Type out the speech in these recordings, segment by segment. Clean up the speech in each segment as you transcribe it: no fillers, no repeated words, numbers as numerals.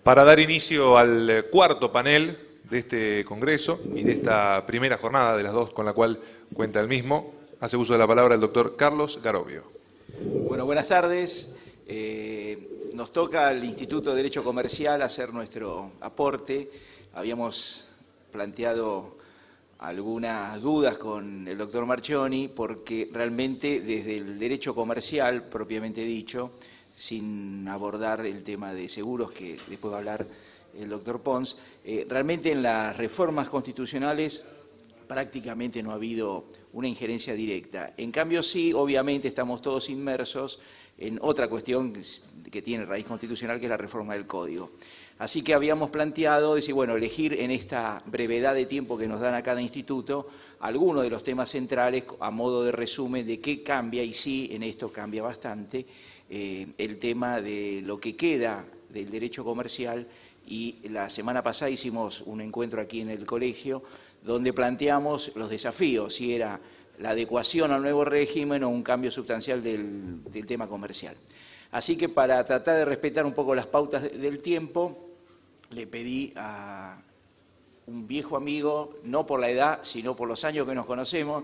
Para dar inicio al cuarto panel de este congreso y de esta primera jornada de las dos con la cual cuenta el mismo, hace uso de la palabra el doctor Carlos Garobio. Bueno, buenas tardes. Nos toca al Instituto de Derecho Comercial hacer nuestro aporte. Habíamos planteado algunas dudas con el doctor Marchioni porque realmente desde el derecho comercial, propiamente dicho, sin abordar el tema de seguros, que después va a hablar el doctor Pons, realmente en las reformas constitucionales prácticamente no ha habido una injerencia directa. En cambio, sí, obviamente estamos todos inmersos en otra cuestión que tiene raíz constitucional, que es la reforma del Código. Así que habíamos planteado, decir, bueno, elegir en esta brevedad de tiempo que nos dan a cada instituto algunos de los temas centrales a modo de resumen de qué cambia, y sí, en esto cambia bastante, el tema de lo que queda del derecho comercial. Y la semana pasada hicimos un encuentro aquí en el colegio donde planteamos los desafíos, si era la adecuación al nuevo régimen o un cambio sustancial del tema comercial. Así que para tratar de respetar un poco las pautas del tiempo, le pedí a un viejo amigo, no por la edad, sino por los años que nos conocemos,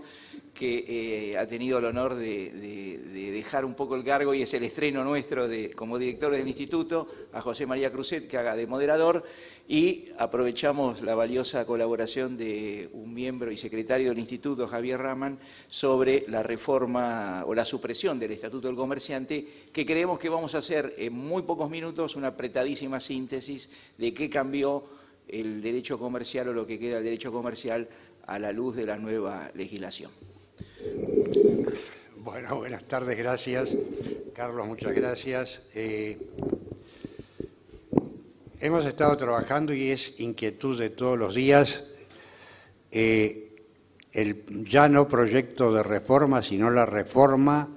que ha tenido el honor de dejar un poco el cargo, y es el estreno nuestro como director del instituto, a José María Cruzet, que haga de moderador, y aprovechamos la valiosa colaboración de un miembro y secretario del instituto, Javier Raman, sobre la reforma o la supresión del Estatuto del Comerciante, que creemos que vamos a hacer en muy pocos minutos una apretadísima síntesis de qué cambió el derecho comercial o lo que queda del derecho comercial a la luz de la nueva legislación. Bueno, buenas tardes, gracias. Carlos, muchas gracias. Hemos estado trabajando y es inquietud de todos los días el ya no proyecto de reforma, sino la reforma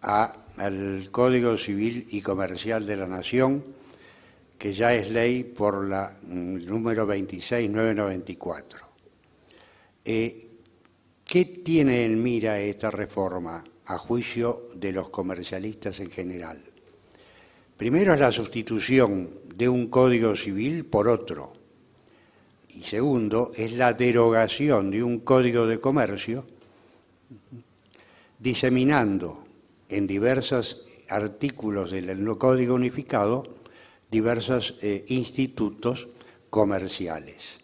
al Código Civil y Comercial de la Nación, que ya es ley por la número 26994. ¿Qué tiene en mira esta reforma a juicio de los comercialistas en general? Primero es la sustitución de un Código Civil por otro. Y segundo es la derogación de un Código de Comercio, diseminando en diversos artículos del Código Unificado diversos institutos comerciales.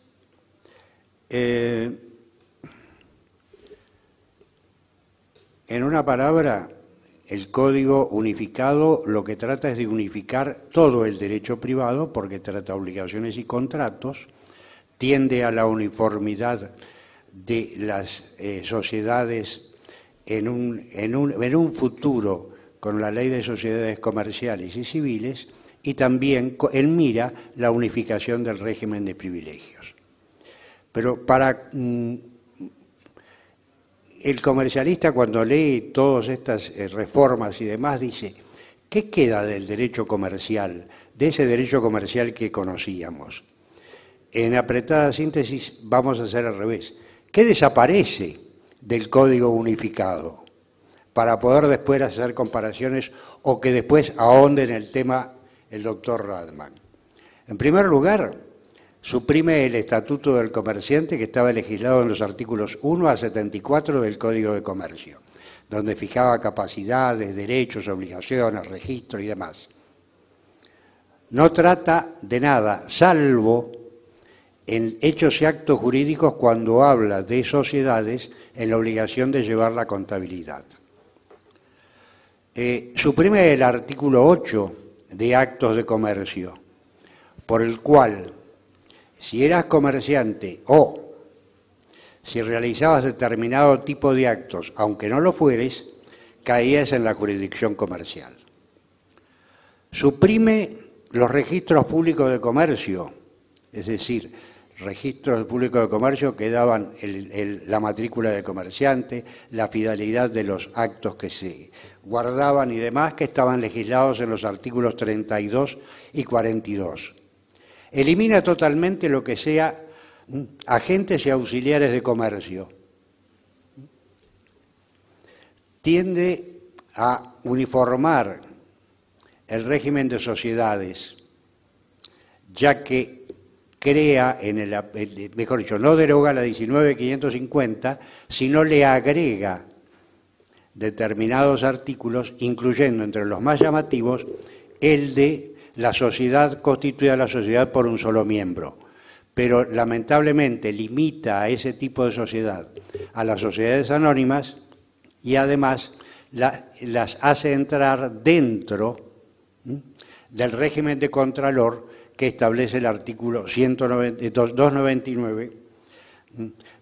En una palabra, el Código Unificado lo que trata es de unificar todo el derecho privado, porque trata obligaciones y contratos, tiende a la uniformidad de las sociedades en un futuro con la Ley de Sociedades Comerciales y Civiles, y también en mira la unificación del régimen de privilegios. Pero para el comercialista, cuando lee todas estas reformas y demás, dice, ¿qué queda del derecho comercial, de ese derecho comercial que conocíamos? En apretada síntesis vamos a hacer al revés. ¿Qué desaparece del Código Unificado? Para poder después hacer comparaciones o que después ahonde en el tema el doctor Radman. En primer lugar, suprime el Estatuto del Comerciante, que estaba legislado en los artículos 1 a 74 del Código de Comercio, donde fijaba capacidades, derechos, obligaciones, registro y demás. No trata de nada, salvo en hechos y actos jurídicos cuando habla de sociedades en la obligación de llevar la contabilidad. Suprime el artículo 8 de actos de comercio, por el cual, si eras comerciante o si realizabas determinado tipo de actos, aunque no lo fueres, caías en la jurisdicción comercial. Suprime los registros públicos de comercio, es decir, registros públicos de comercio que daban la matrícula de comerciante, la fidelidad de los actos que se guardaban y demás, que estaban legislados en los artículos 32 y 42. Elimina totalmente lo que sea agentes y auxiliares de comercio. Tiende a uniformar el régimen de sociedades, ya que crea, mejor dicho, no deroga la 19.550, sino le agrega determinados artículos, incluyendo entre los más llamativos el de la sociedad constituida la sociedad por un solo miembro. Pero lamentablemente limita a ese tipo de sociedad a las sociedades anónimas y además las hace entrar dentro del régimen de contralor que establece el artículo 299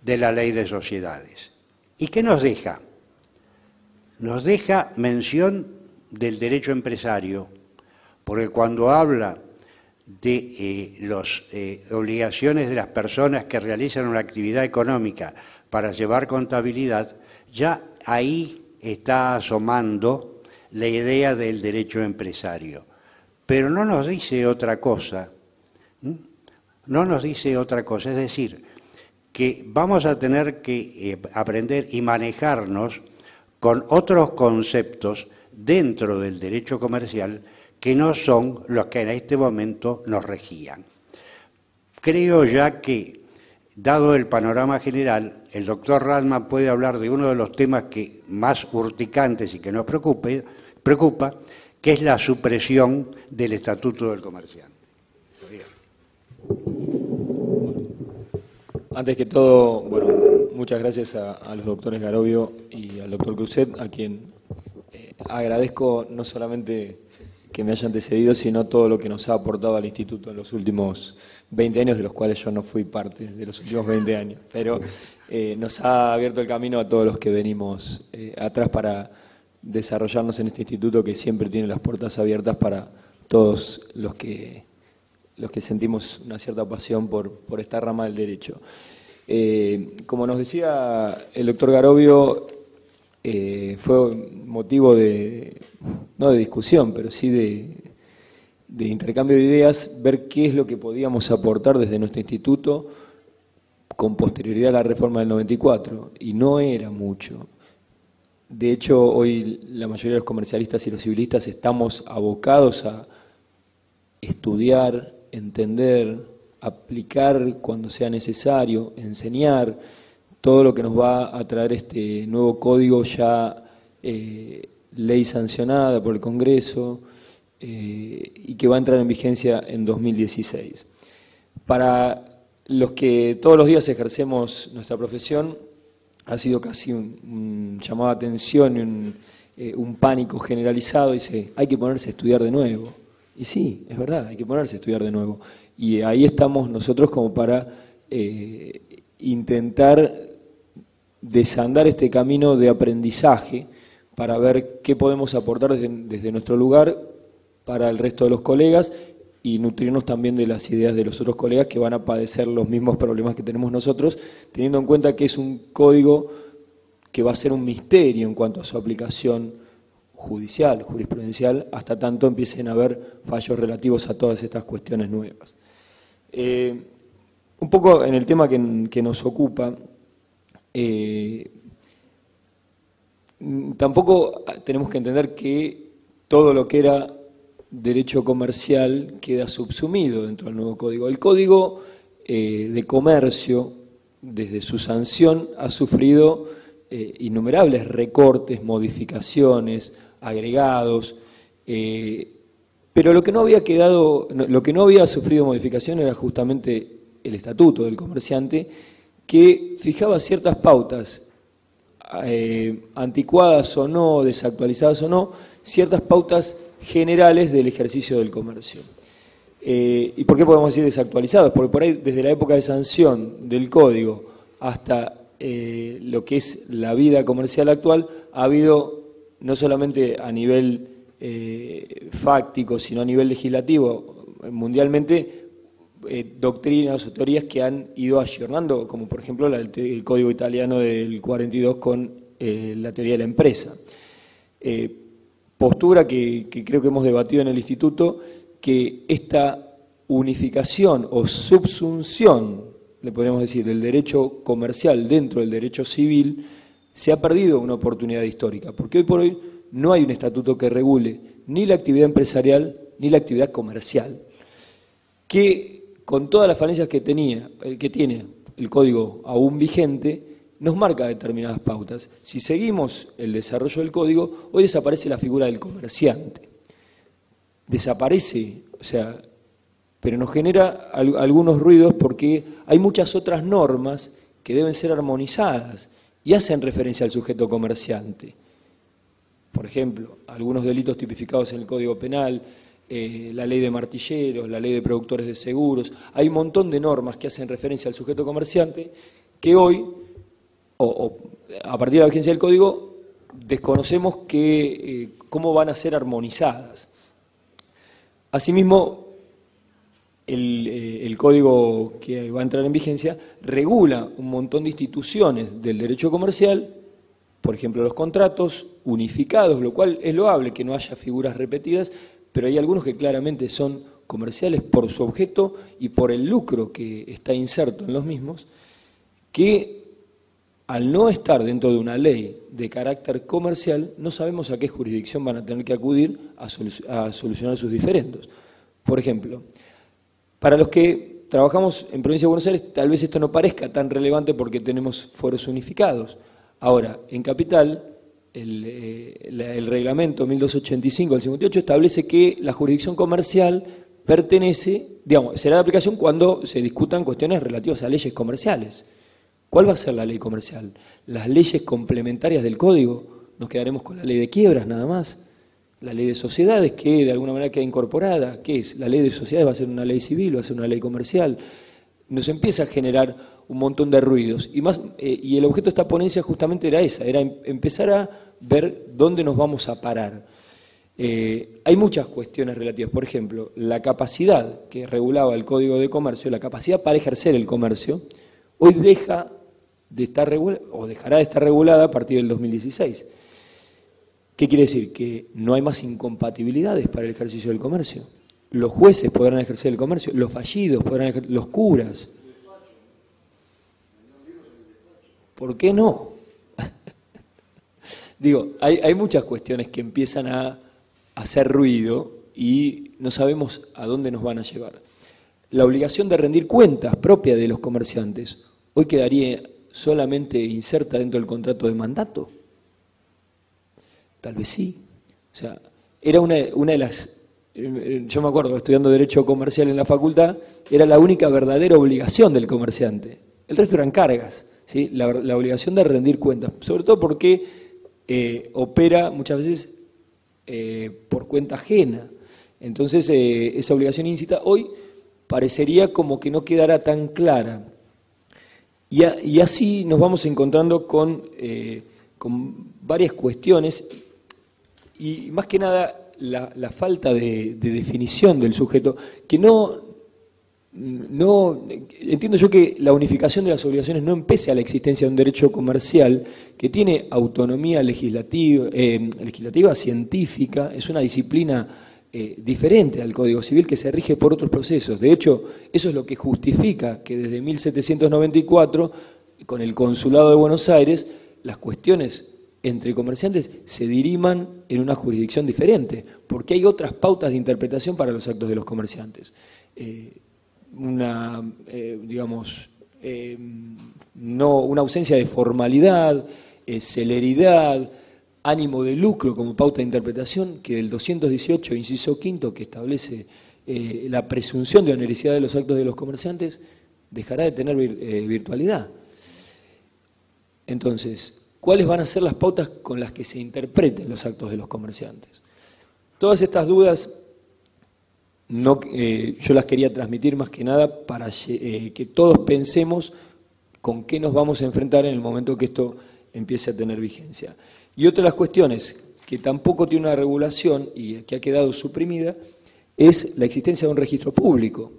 de la Ley de Sociedades. ¿Y qué nos deja? Nos deja mención del derecho empresario, porque cuando habla de las obligaciones de las personas que realizan una actividad económica para llevar contabilidad, ya ahí está asomando la idea del derecho empresario. Pero no nos dice otra cosa, no nos dice otra cosa, es decir, que vamos a tener que aprender y manejarnos con otros conceptos dentro del derecho comercial que no son los que en este momento nos regían. Creo ya que, dado el panorama general, el doctor Raldman puede hablar de uno de los temas que más urticantes y que nos preocupa, que es la supresión del Estatuto del Comerciante. Antes que todo, bueno, muchas gracias a los doctores Garobio y al doctor Cruzet, a quien agradezco no solamente que me haya antecedido, sino todo lo que nos ha aportado al Instituto en los últimos 20 años, de los cuales yo no fui parte de los últimos 20 años, pero nos ha abierto el camino a todos los que venimos atrás para desarrollarnos en este instituto que siempre tiene las puertas abiertas para todos los que sentimos una cierta pasión por esta rama del derecho. Como nos decía el doctor Garobio, fue motivo no de discusión, pero sí de intercambio de ideas, ver qué es lo que podíamos aportar desde nuestro instituto con posterioridad a la reforma del 94, y no era mucho. De hecho, hoy la mayoría de los comercialistas y los civilistas estamos abocados a estudiar, entender, aplicar cuando sea necesario, enseñar todo lo que nos va a traer este nuevo código ya ley sancionada por el Congreso y que va a entrar en vigencia en 2016. Para los que todos los días ejercemos nuestra profesión, ha sido casi un llamado de atención y un pánico generalizado. Dice, hay que ponerse a estudiar de nuevo. Y sí, es verdad, hay que ponerse a estudiar de nuevo. Y ahí estamos nosotros como para intentar desandar este camino de aprendizaje para ver qué podemos aportar desde nuestro lugar para el resto de los colegas y nutrirnos también de las ideas de los otros colegas que van a padecer los mismos problemas que tenemos nosotros, teniendo en cuenta que es un código que va a ser un misterio en cuanto a su aplicación judicial, jurisprudencial, hasta tanto empiecen a haber fallos relativos a todas estas cuestiones nuevas. Un poco en el tema que nos ocupa, tampoco tenemos que entender que todo lo que era derecho comercial queda subsumido dentro del nuevo código. El código de comercio, desde su sanción, ha sufrido innumerables recortes, modificaciones, agregados, pero lo que no había sufrido modificación era justamente el Estatuto del Comerciante, que fijaba ciertas pautas, anticuadas o no, desactualizadas o no, ciertas pautas generales del ejercicio del comercio. ¿Y por qué podemos decir desactualizados? Porque por ahí, desde la época de sanción del Código hasta lo que es la vida comercial actual, ha habido, no solamente a nivel fáctico, sino a nivel legislativo, mundialmente, doctrinas o teorías que han ido ayornando, como por ejemplo el Código Italiano del 42 con la teoría de la empresa. Postura que creo que hemos debatido en el Instituto, que esta unificación o subsunción, le podríamos decir, del derecho comercial dentro del derecho civil, se ha perdido una oportunidad histórica, porque hoy por hoy no hay un estatuto que regule ni la actividad empresarial ni la actividad comercial. que con todas las falencias que tiene el código aún vigente, nos marca determinadas pautas. Si seguimos el desarrollo del código, hoy desaparece la figura del comerciante. Desaparece, o sea, pero nos genera algunos ruidos porque hay muchas otras normas que deben ser armonizadas y hacen referencia al sujeto comerciante. Por ejemplo, algunos delitos tipificados en el Código Penal, la ley de martilleros, la ley de productores de seguros. Hay un montón de normas que hacen referencia al sujeto comerciante que hoy, o a partir de la vigencia del Código, desconocemos cómo van a ser armonizadas. Asimismo, el Código que va a entrar en vigencia regula un montón de instituciones del derecho comercial, por ejemplo, los contratos unificados, lo cual es loable que no haya figuras repetidas, pero hay algunos que claramente son comerciales por su objeto y por el lucro que está inserto en los mismos, que al no estar dentro de una ley de carácter comercial, no sabemos a qué jurisdicción van a tener que acudir a solucionar sus diferendos. Por ejemplo, para los que trabajamos en Provincia de Buenos Aires, tal vez esto no parezca tan relevante porque tenemos fueros unificados. Ahora, en Capital, el reglamento 1285 del 58 establece que la jurisdicción comercial pertenece, digamos, será de aplicación cuando se discutan cuestiones relativas a leyes comerciales. ¿Cuál va a ser la ley comercial? ¿Las leyes complementarias del Código? ¿Nos quedaremos con la ley de quiebras nada más? ¿La ley de sociedades que de alguna manera queda incorporada? ¿Qué es? ¿La ley de sociedades va a ser una ley civil, va a ser una ley comercial? Nos empieza a generar un montón de ruidos. Y el objeto de esta ponencia justamente era esa, era empezar a ver dónde nos vamos a parar. Hay muchas cuestiones relativas. Por ejemplo, la capacidad que regulaba el Código de Comercio, la capacidad para ejercer el comercio, hoy deja de estar regulada, o dejará de estar regulada a partir del 2016. ¿Qué quiere decir? Que no hay más incompatibilidades para el ejercicio del comercio. Los jueces podrán ejercer el comercio, los fallidos podrán ejercer, los curas. ¿Por qué no? Digo, hay muchas cuestiones que empiezan a hacer ruido y no sabemos a dónde nos van a llevar. La obligación de rendir cuentas propia de los comerciantes, hoy quedaría solamente inserta dentro del contrato de mandato. Tal vez sí. O sea, era una de las... Yo me acuerdo, estudiando Derecho Comercial en la facultad, era la única verdadera obligación del comerciante. El resto eran cargas, ¿sí? La obligación de rendir cuentas, sobre todo porque opera muchas veces por cuenta ajena. Entonces, esa obligación íncita hoy parecería como que no quedará tan clara. Y así nos vamos encontrando con varias cuestiones y más que nada la falta de definición del sujeto, que no entiendo yo que la unificación de las obligaciones no empece a la existencia de un derecho comercial que tiene autonomía legislativa, científica, es una disciplina diferente al Código Civil que se rige por otros procesos. De hecho, eso es lo que justifica que desde 1794, con el Consulado de Buenos Aires, las cuestiones entre comerciantes se diriman en una jurisdicción diferente, porque hay otras pautas de interpretación para los actos de los comerciantes. Una ausencia de formalidad, celeridad, ánimo de lucro como pauta de interpretación, que el 218, inciso quinto, que establece la presunción de onericidad de los actos de los comerciantes, dejará de tener virtualidad. Entonces, ¿cuáles van a ser las pautas con las que se interpreten los actos de los comerciantes? Todas estas dudas yo las quería transmitir más que nada para que todos pensemos con qué nos vamos a enfrentar en el momento que esto empiece a tener vigencia. Y otra de las cuestiones que tampoco tiene una regulación y que ha quedado suprimida es la existencia de un registro público.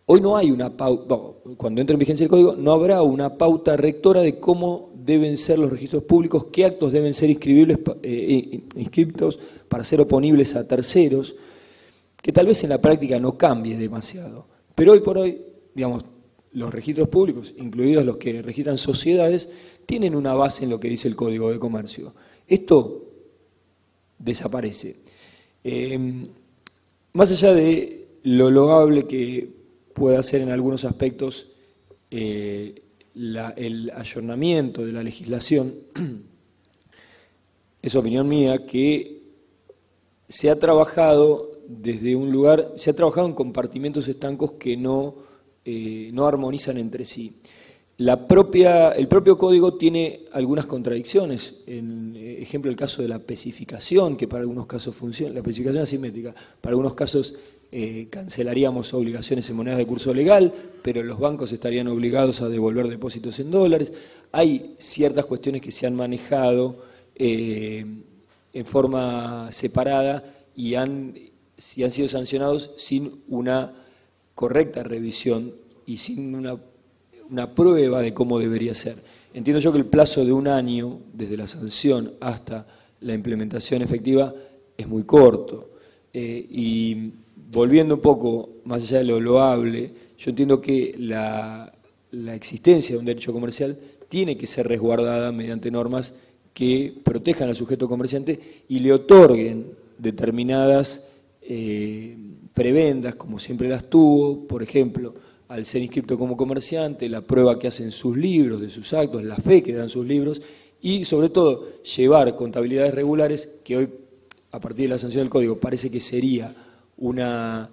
Hoy no hay una pauta, cuando entre en vigencia el Código, no habrá una pauta rectora de cómo deben ser los registros públicos, qué actos deben ser inscriptos para ser oponibles a terceros, que tal vez en la práctica no cambie demasiado. Pero hoy por hoy, digamos, los registros públicos, incluidos los que registran sociedades, tienen una base en lo que dice el Código de Comercio. Esto desaparece. Más allá de lo loable que pueda ser en algunos aspectos el ayornamiento de la legislación. Es opinión mía que se ha trabajado desde un lugar, se ha trabajado en compartimentos estancos que no armonizan entre sí. El propio código tiene algunas contradicciones. En ejemplo, el caso de la especificación, que para algunos casos funciona, la especificación asimétrica, para algunos casos cancelaríamos obligaciones en monedas de curso legal, pero los bancos estarían obligados a devolver depósitos en dólares. Hay ciertas cuestiones que se han manejado en forma separada y han sido sancionados sin una correcta revisión y sin una prueba de cómo debería ser. Entiendo yo que el plazo de un año, desde la sanción hasta la implementación efectiva, es muy corto. Y volviendo un poco más allá de lo loable, yo entiendo que la existencia de un derecho comercial tiene que ser resguardada mediante normas que protejan al sujeto comerciante y le otorguen determinadas prebendas, como siempre las tuvo, por ejemplo, al ser inscripto como comerciante, la prueba que hacen sus libros, de sus actos, la fe que dan sus libros, y sobre todo llevar contabilidades regulares, que hoy, a partir de la sanción del código, parece que sería una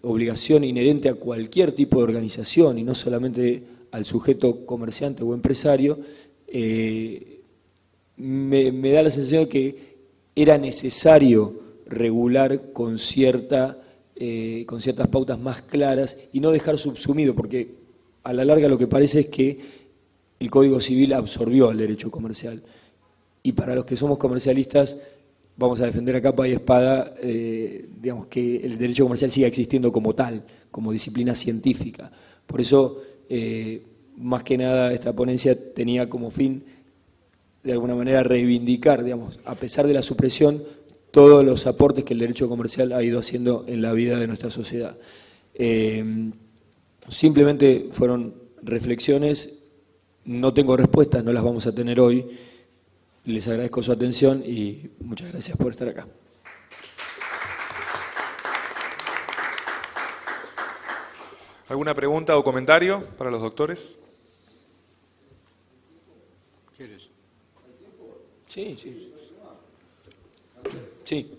obligación inherente a cualquier tipo de organización y no solamente al sujeto comerciante o empresario. Me da la sensación de que era necesario regular con ciertas pautas más claras y no dejar subsumido, porque a la larga lo que parece es que el Código Civil absorbió al derecho comercial. Y para los que somos comercialistas vamos a defender a capa y espada digamos, que el derecho comercial siga existiendo como tal, como disciplina científica. Por eso, más que nada, esta ponencia tenía como fin, de alguna manera, reivindicar, digamos, a pesar de la supresión, todos los aportes que el derecho comercial ha ido haciendo en la vida de nuestra sociedad. Simplemente fueron reflexiones, no tengo respuestas, no las vamos a tener hoy. Les agradezco su atención y muchas gracias por estar acá. ¿Alguna pregunta o comentario para los doctores? ¿Quieres? Sí, sí. Sí.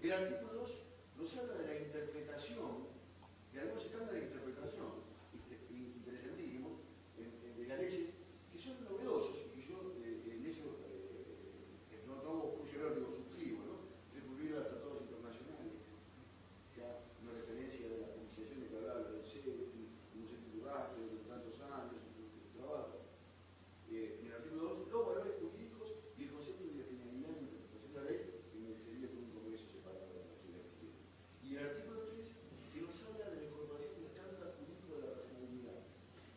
El artículo 2 nos habla de la interpretación, de algunos estándares de interpretación interesantísimos de las leyes, que son novedosos, y yo en eso no tomo funcionar, digo, suscribo, ¿no? Recurrir a tratados internacionales, ya una referencia de la financiación de que hablaba del CETI, un titulaje de tantos años, de trabajo. El artículo 2, los valores jurídicos y el concepto de finalidad y interpretación de la ley, que me serviría con un congreso separado de la actividad civil. Y el artículo 3, que nos habla de la incorporación del estándar jurídico de la racionalidad.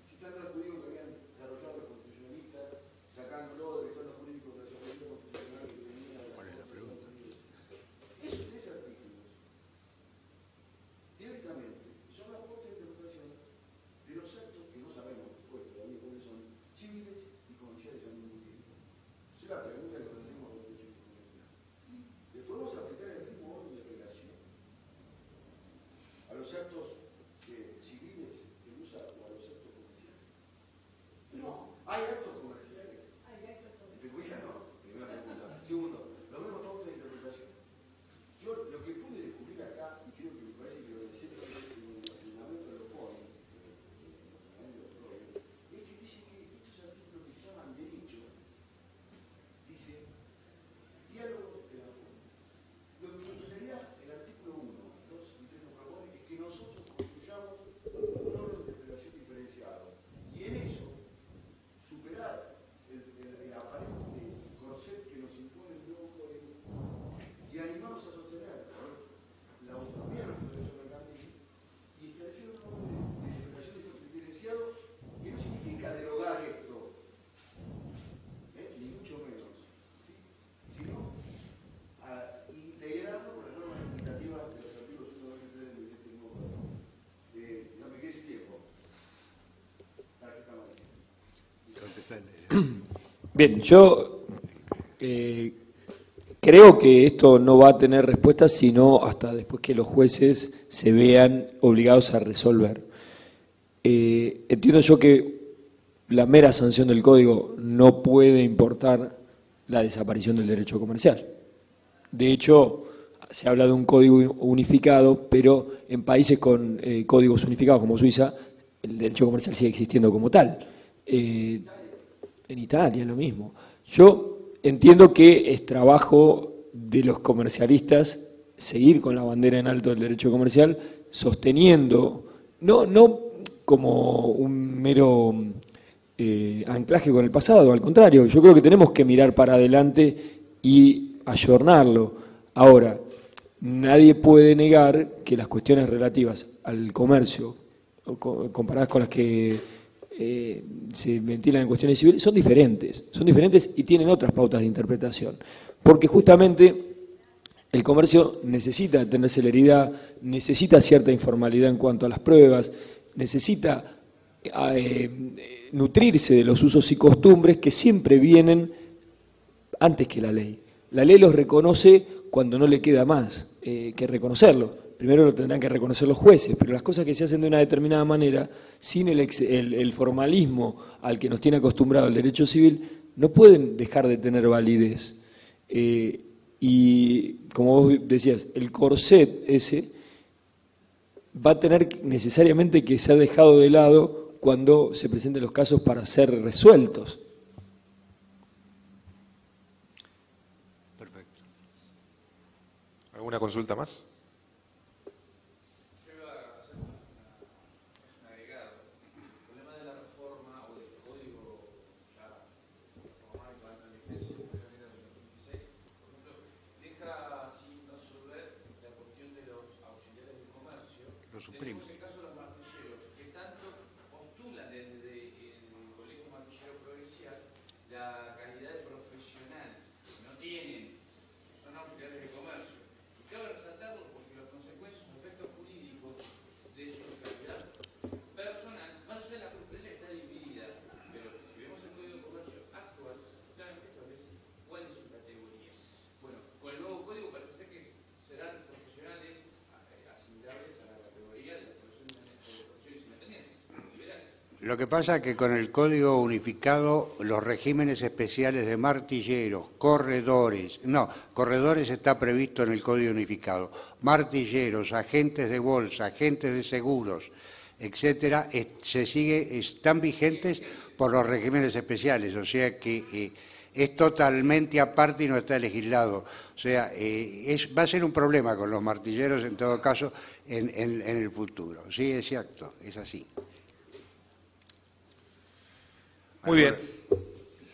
Ese estándar jurídico que habían desarrollado los constitucionalistas, sacándolo del estándar jurídico de la racionalidad constitucional que venía de la... ¿Cuál es la pregunta? Esos tres artículos, teóricamente, son la fuente de interpretación de los actos que no sabemos después todavía cuáles son, civiles y comerciales al mismo tiempo. Esa es la pregunta que nos hacemos los derechos comerciales. Y le podemos aplicar el mismo orden de relación a los actos civiles que usa o a los actos comerciales. No. ¿Hay actos comerciales? Hay actos comerciales. ¿No? Primera pregunta. Segundo, ¿lo vemos todos Bien, yo creo que esto no va a tener respuesta sino hasta después que los jueces se vean obligados a resolver. Entiendo yo que la mera sanción del código no puede importar la desaparición del derecho comercial. De hecho, se habla de un código unificado, pero en países con códigos unificados como Suiza, el derecho comercial sigue existiendo como tal. En Italia lo mismo. Yo entiendo que es trabajo de los comercialistas seguir con la bandera en alto del derecho comercial, sosteniendo, no como un mero anclaje con el pasado, al contrario, yo creo que tenemos que mirar para adelante y ayornarlo. Ahora, nadie puede negar que las cuestiones relativas al comercio, comparadas con las que se ventilan en cuestiones civiles, son diferentes y tienen otras pautas de interpretación. Porque justamente el comercio necesita tener celeridad, necesita cierta informalidad en cuanto a las pruebas, necesita nutrirse de los usos y costumbres que siempre vienen antes que la ley. La ley los reconoce cuando no le queda más que reconocerlo. Primero lo tendrán que reconocer los jueces, pero las cosas que se hacen de una determinada manera, sin el formalismo al que nos tiene acostumbrado el derecho civil, no pueden dejar de tener validez. Y como vos decías, el corset ese va a tener necesariamente que ser dejado de lado cuando se presenten los casos para ser resueltos. Perfecto. ¿Alguna consulta más? Supremo. En el caso de los martilleros, que tanto postulan desde el Colegio Martillero Provincial la calidad de profesional que no tienen, son auxiliares de comercio. Y cabe resaltarlo porque las consecuencias o efectos jurídicos de su calidad personal, más allá de la jurisprudencia que está dividida, pero si vemos el Código de Comercio actual, claramente establece cuál es su categoría. Bueno, con el nuevo código parece ser que serán profesionales asimilables a la categoría de la profesión independiente. Lo que pasa es que con el Código Unificado, los regímenes especiales de martilleros, corredores está previsto en el Código Unificado, martilleros, agentes de bolsa, agentes de seguros, etcétera, están vigentes por los regímenes especiales, o sea que es totalmente aparte y no está legislado. O sea, va a ser un problema con los martilleros en todo caso en el futuro. Sí, es cierto, es así. Muy bien.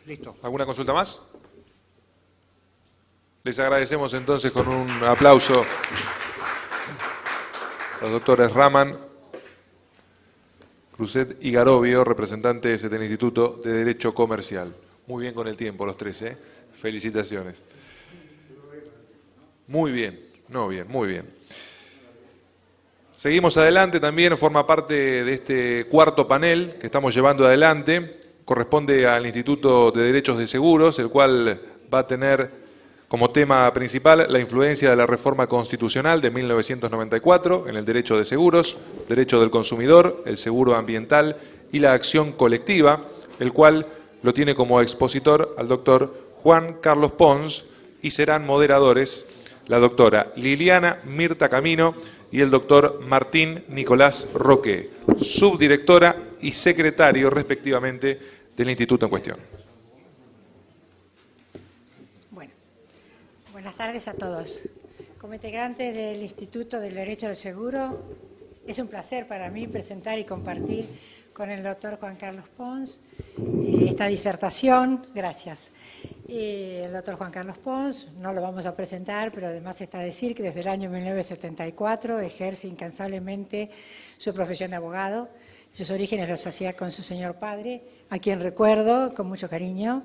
Listo. ¿Alguna consulta más? Les agradecemos entonces con un aplauso a los doctores Raman, Cruzet y Garovio, representantes del Instituto de Derecho Comercial. Muy bien con el tiempo los tres, ¿eh? Felicitaciones. Muy bien, muy bien. Seguimos adelante, también forma parte de este cuarto panel que estamos llevando adelante. Corresponde al Instituto de Derechos de Seguros, el cual va a tener como tema principal la influencia de la reforma constitucional de 1994 en el derecho de seguros, derecho del consumidor, el seguro ambiental y la acción colectiva, el cual lo tiene como expositor al doctor Juan Carlos Pons y serán moderadores la doctora Liliana Mirta Camino y el doctor Martín Nicolás Roque, subdirectora y secretario respectivamente del instituto en cuestión. Bueno, buenas tardes a todos. Como integrante del Instituto del Derecho del Seguro, es un placer para mí presentar y compartir con el doctor Juan Carlos Pons esta disertación. Gracias. El doctor Juan Carlos Pons, no lo vamos a presentar, pero además está a decir que desde el año 1974 ejerce incansablemente su profesión de abogado. Sus orígenes los hacía con su señor padre, a quien recuerdo con mucho cariño,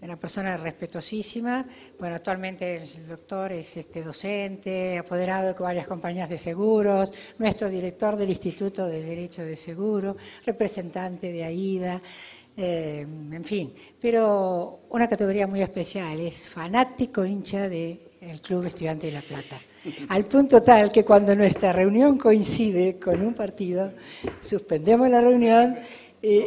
una persona respetuosísima. Bueno, actualmente el doctor es docente, apoderado de varias compañías de seguros, nuestro director del Instituto del Derecho de Seguro, representante de AIDA, en fin. Pero una categoría muy especial, es fanático hincha del Club Estudiante de La Plata. Al punto tal que cuando nuestra reunión coincide con un partido, suspendemos la reunión y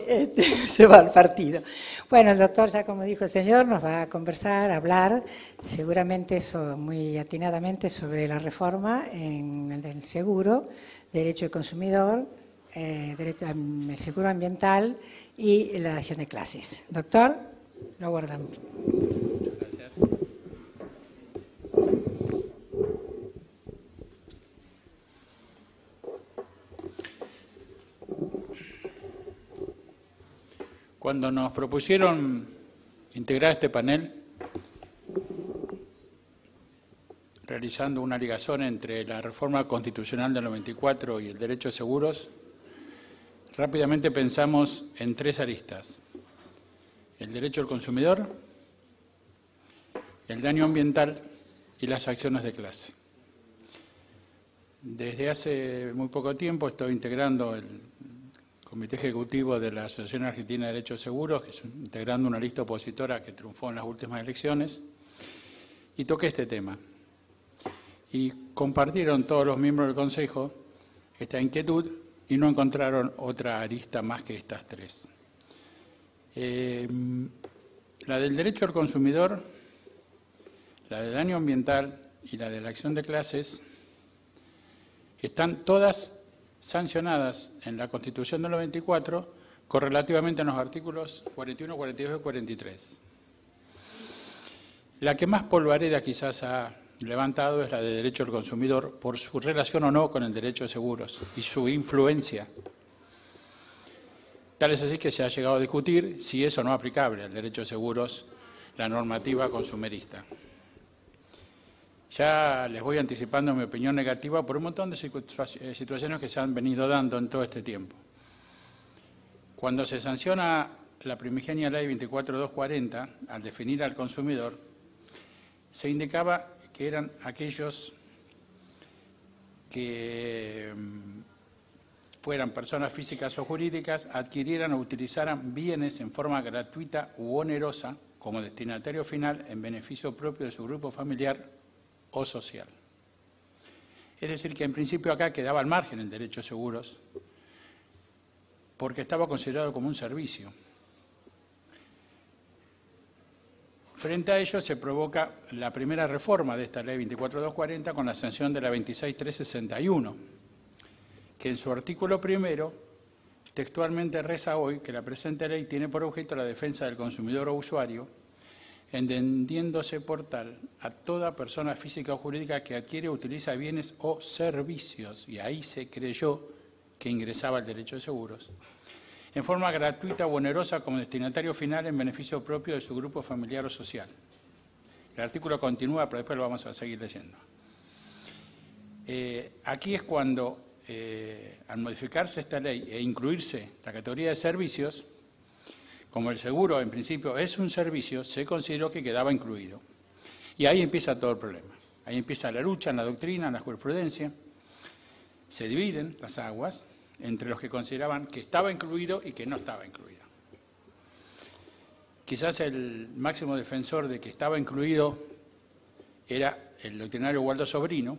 se va al partido. Bueno, el doctor, ya como dijo el señor, nos va a conversar, a hablar, seguramente muy atinadamente sobre la reforma en el seguro, derecho del consumidor, el seguro ambiental y la dación de clases. Doctor, lo guardamos. Cuando nos propusieron integrar este panel, realizando una ligación entre la reforma constitucional del 94 y el derecho de seguros, rápidamente pensamos en tres aristas: el derecho del consumidor, el daño ambiental y las acciones de clase. Desde hace muy poco tiempo estoy integrando el Comité Ejecutivo de la Asociación Argentina de Derechos Seguros, que es integrando una lista opositora que triunfó en las últimas elecciones, y toqué este tema. Y compartieron todos los miembros del Consejo esta inquietud y no encontraron otra arista más que estas tres. La del derecho al consumidor, la del daño ambiental y la de la acción de clases están todas sancionadas en la Constitución del 94 correlativamente en los artículos 41, 42 y 43. La que más polvareda quizás ha levantado es la de derecho al consumidor por su relación o no con el derecho de seguros y su influencia. Tal es así que se ha llegado a discutir si es o no aplicable al derecho de seguros la normativa consumerista. Ya les voy anticipando mi opinión negativa por un montón de situaciones que se han venido dando en todo este tiempo. Cuando se sanciona la primigenia ley 24240, al definir al consumidor, se indicaba que eran aquellos que fueran personas físicas o jurídicas, adquirieran o utilizaran bienes en forma gratuita u onerosa como destinatario final en beneficio propio de su grupo familiar o social. Es decir, que en principio acá quedaba al margen el derecho a seguros porque estaba considerado como un servicio. Frente a ello se provoca la primera reforma de esta ley 24240 con la sanción de la 26361, que en su artículo primero textualmente reza hoy que la presente ley tiene por objeto la defensa del consumidor o usuario, entendiéndose por tal a toda persona física o jurídica que adquiere o utiliza bienes o servicios, y ahí se creyó que ingresaba el derecho de seguros, en forma gratuita o onerosa como destinatario final en beneficio propio de su grupo familiar o social. El artículo continúa, pero después lo vamos a seguir leyendo. Aquí es cuando, al modificarse esta ley e incluirse la categoría de servicios, como el seguro en principio es un servicio, se consideró que quedaba incluido. Y ahí empieza todo el problema. Ahí empieza la lucha en la doctrina, en la jurisprudencia. Se dividen las aguas entre los que consideraban que estaba incluido y que no estaba incluido. Quizás el máximo defensor de que estaba incluido era el doctrinario Waldo Sobrino,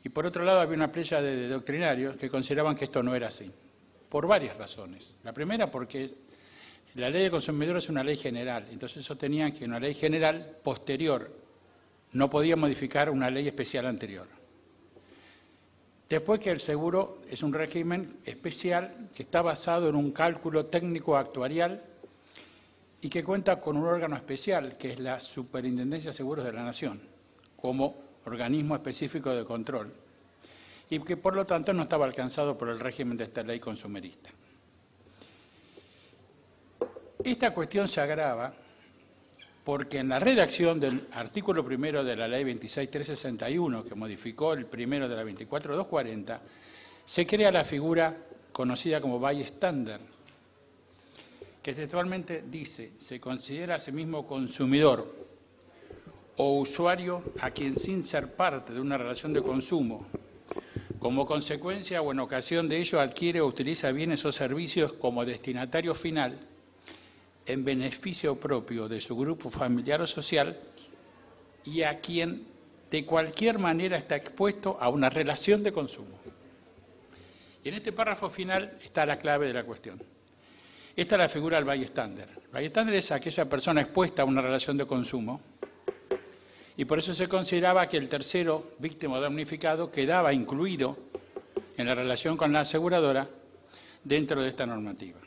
y por otro lado había una playa de doctrinarios que consideraban que esto no era así, por varias razones. La primera, porque la ley de consumidor es una ley general, entonces sostenían que una ley general posterior no podía modificar una ley especial anterior. Después que el seguro es un régimen especial que está basado en un cálculo técnico actuarial y que cuenta con un órgano especial, que es la Superintendencia de Seguros de la Nación, como organismo específico de control, y que por lo tanto no estaba alcanzado por el régimen de esta ley consumerista. Esta cuestión se agrava porque en la redacción del artículo primero de la ley 26361, que modificó el primero de la 24240, se crea la figura conocida como bystander, que textualmente dice: se considera a sí mismo consumidor o usuario a quien, sin ser parte de una relación de consumo, como consecuencia o en ocasión de ello adquiere o utiliza bienes o servicios como destinatario final en beneficio propio de su grupo familiar o social, y a quien de cualquier manera está expuesto a una relación de consumo. Y en este párrafo final está la clave de la cuestión. Esta es la figura del bystander. El bystander es aquella persona expuesta a una relación de consumo, y por eso se consideraba que el tercero, víctima o damnificado, quedaba incluido en la relación con la aseguradora dentro de esta normativa.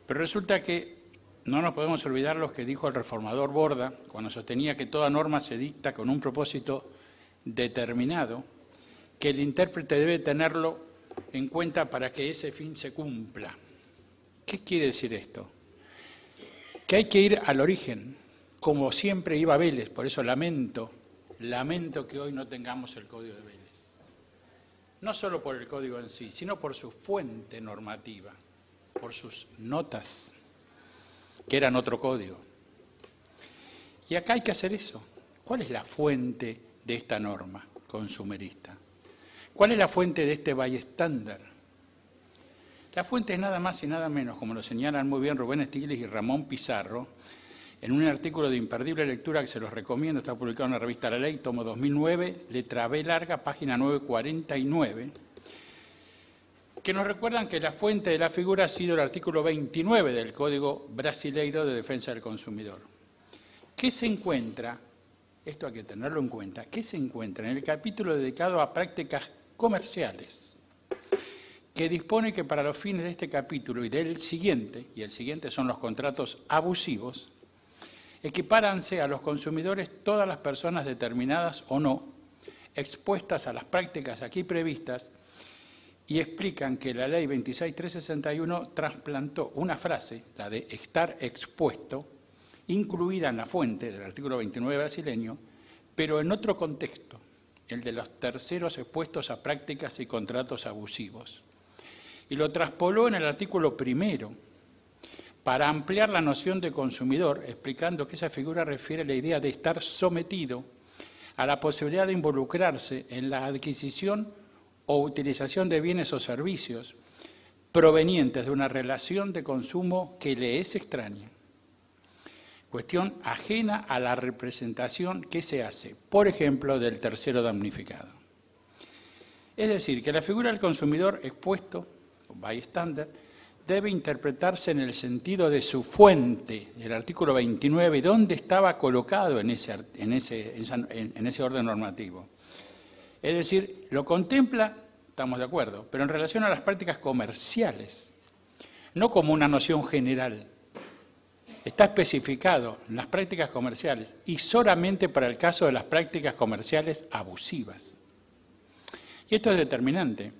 Pero resulta que no nos podemos olvidar lo que dijo el reformador Borda cuando sostenía que toda norma se dicta con un propósito determinado, que el intérprete debe tenerlo en cuenta para que ese fin se cumpla. ¿Qué quiere decir esto? Que hay que ir al origen, como siempre iba Vélez, por eso lamento que hoy no tengamos el Código de Vélez. No solo por el Código en sí, sino por su fuente normativa, por sus notas, que eran otro código. Y acá hay que hacer eso. ¿Cuál es la fuente de esta norma consumerista? ¿Cuál es la fuente de este bystander? La fuente es nada más y nada menos, como lo señalan muy bien Rubén Stiglitz y Ramón Pizarro, en un artículo de imperdible lectura que se los recomiendo, está publicado en la revista La Ley, tomo 2009, letra B larga, página 949, que nos recuerdan que la fuente de la figura ha sido el artículo 29 del Código Brasileiro de Defensa del Consumidor. ¿Qué se encuentra? Esto hay que tenerlo en cuenta. ¿Qué se encuentra en el capítulo dedicado a prácticas comerciales? Que dispone que para los fines de este capítulo y del siguiente, y el siguiente son los contratos abusivos, equipáranse a los consumidores todas las personas determinadas o no, expuestas a las prácticas aquí previstas, y explican que la Ley 26.361 trasplantó una frase, la de estar expuesto, incluida en la fuente del artículo 29 brasileño, pero en otro contexto, el de los terceros expuestos a prácticas y contratos abusivos. Y lo traspoló en el artículo 1 para ampliar la noción de consumidor, explicando que esa figura refiere a la idea de estar sometido a la posibilidad de involucrarse en la adquisición o utilización de bienes o servicios provenientes de una relación de consumo que le es extraña. Cuestión ajena a la representación que se hace, por ejemplo, del tercero damnificado. Es decir, que la figura del consumidor expuesto, o bystander, debe interpretarse en el sentido de su fuente, el artículo 29, dónde estaba colocado en ese orden normativo. Es decir, lo contempla, estamos de acuerdo, pero en relación a las prácticas comerciales, no como una noción general. Está especificado en las prácticas comerciales y solamente para el caso de las prácticas comerciales abusivas. Y esto es determinante.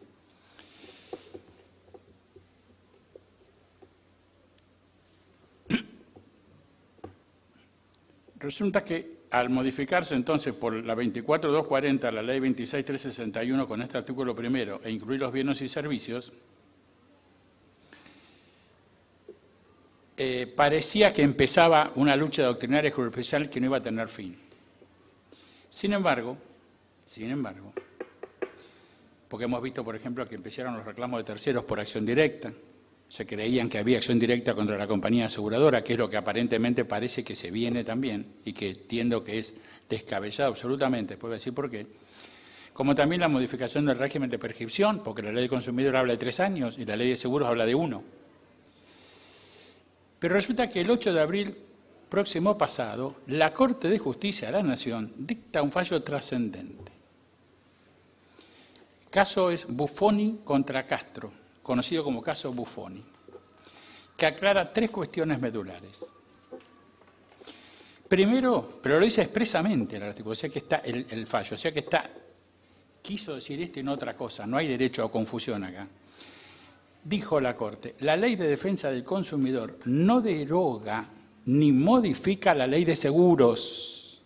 Resulta que al modificarse entonces por la 24.240, la Ley 26.361 con este artículo 1 e incluir los bienes y servicios, parecía que empezaba una lucha doctrinaria y jurisprudencial que no iba a tener fin. Sin embargo, porque hemos visto, por ejemplo, que empezaron los reclamos de terceros por acción directa, se creían que había acción directa contra la compañía aseguradora, que es lo que aparentemente parece que se viene también, y que entiendo que es descabellado absolutamente, después voy a decir por qué, como también la modificación del régimen de prescripción, porque la ley de consumidor habla de 3 años y la ley de seguros habla de 1. Pero resulta que el 8 de abril próximo pasado, la Corte de Justicia de la Nación dicta un fallo trascendente. El caso es Buffoni contra Castro, conocido como caso Buffoni, que aclara 3 cuestiones medulares. Primero, pero lo dice expresamente el artículo, o sea que está el fallo, o sea que quiso decir esto y no otra cosa, no hay derecho a confusión acá. Dijo la Corte, la Ley de Defensa del Consumidor no deroga ni modifica la Ley de Seguros,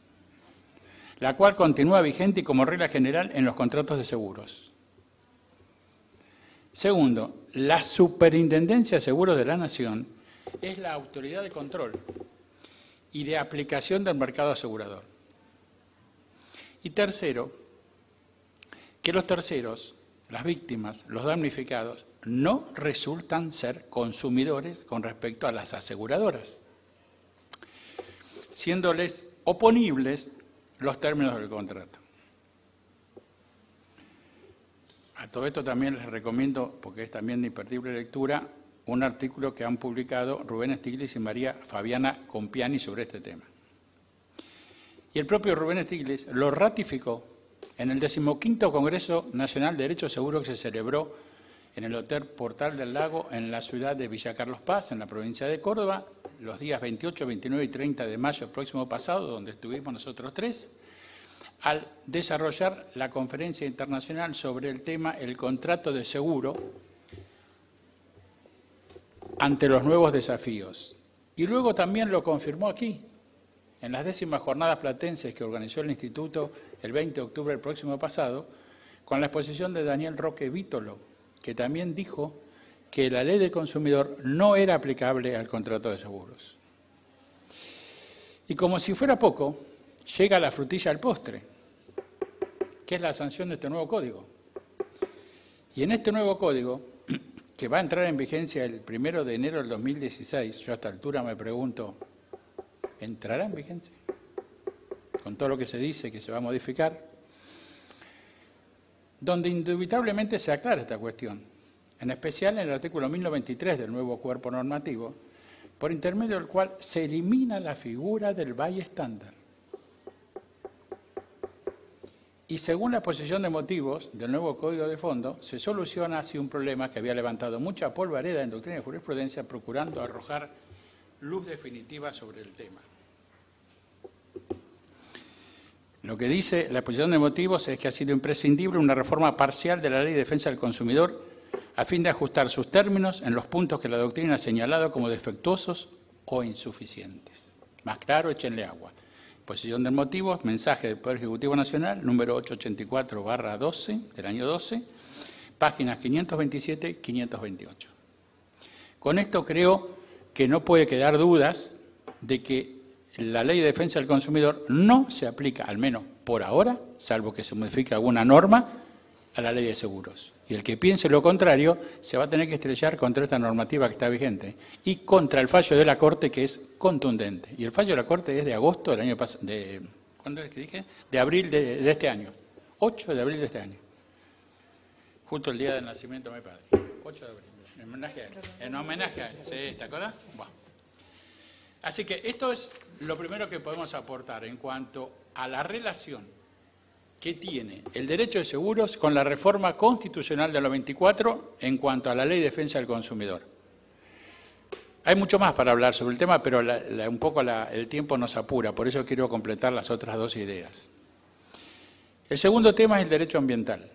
la cual continúa vigente y como regla general en los contratos de seguros. Segundo, la Superintendencia de Seguros de la Nación es la autoridad de control y de aplicación del mercado asegurador. Y tercero, que los terceros, las víctimas, los damnificados, no resultan ser consumidores con respecto a las aseguradoras, siéndoles oponibles los términos del contrato. A todo esto también les recomiendo, porque es también de imperdible lectura, un artículo que han publicado Rubén Stiglitz y María Fabiana Compiani sobre este tema. Y el propio Rubén Stiglitz lo ratificó en el 15º Congreso Nacional de Derecho Seguro que se celebró en el Hotel Portal del Lago en la ciudad de Villa Carlos Paz, en la provincia de Córdoba, los días 28, 29 y 30 de mayo próximo pasado, donde estuvimos nosotros tres, al desarrollar la conferencia internacional sobre el tema el contrato de seguro ante los nuevos desafíos. Y luego también lo confirmó aquí, en las 10º jornadas platenses que organizó el Instituto el 20 de octubre del próximo pasado, con la exposición de Daniel Roque Vítolo, que también dijo que la ley del consumidor no era aplicable al contrato de seguros. Y como si fuera poco, llega la frutilla al postre, que es la sanción de este nuevo código. Y en este nuevo código, que va a entrar en vigencia el 1 de enero del 2016, yo a esta altura me pregunto, ¿entrará en vigencia? Con todo lo que se dice que se va a modificar, donde indubitablemente se aclara esta cuestión, en especial en el artículo 1093 del nuevo cuerpo normativo, por intermedio del cual se elimina la figura del valle estándar. Y según la exposición de motivos del nuevo Código de Fondo, se soluciona así un problema que había levantado mucha polvareda en doctrina y jurisprudencia, procurando arrojar luz definitiva sobre el tema. Lo que dice la exposición de motivos es que ha sido imprescindible una reforma parcial de la Ley de Defensa del Consumidor a fin de ajustar sus términos en los puntos que la doctrina ha señalado como defectuosos o insuficientes. Más claro, échenle agua. Exposición de motivos, mensaje del Poder Ejecutivo Nacional, número 884/12 del año 12, páginas 527 y 528. Con esto creo que no puede quedar dudas de que la Ley de Defensa del Consumidor no se aplica, al menos por ahora, salvo que se modifique alguna norma, a la Ley de Seguros. Y el que piense lo contrario se va a tener que estrellar contra esta normativa que está vigente y contra el fallo de la Corte, que es contundente. Y el fallo de la Corte es de agosto del año pasado, ¿cuándo es que dije? De abril de este año, 8 de abril de este año, justo el día del nacimiento de mi padre, 8 de abril, en homenaje a él. En homenaje a él, ¿sí? ¿Te acuerdas? Bueno. Así que esto es lo primero que podemos aportar en cuanto a la relación que tiene el derecho de seguros con la reforma constitucional del 94 en cuanto a la Ley de Defensa del Consumidor. Hay mucho más para hablar sobre el tema, pero un poco el tiempo nos apura, por eso quiero completar las otras dos ideas. El segundo tema es el derecho ambiental.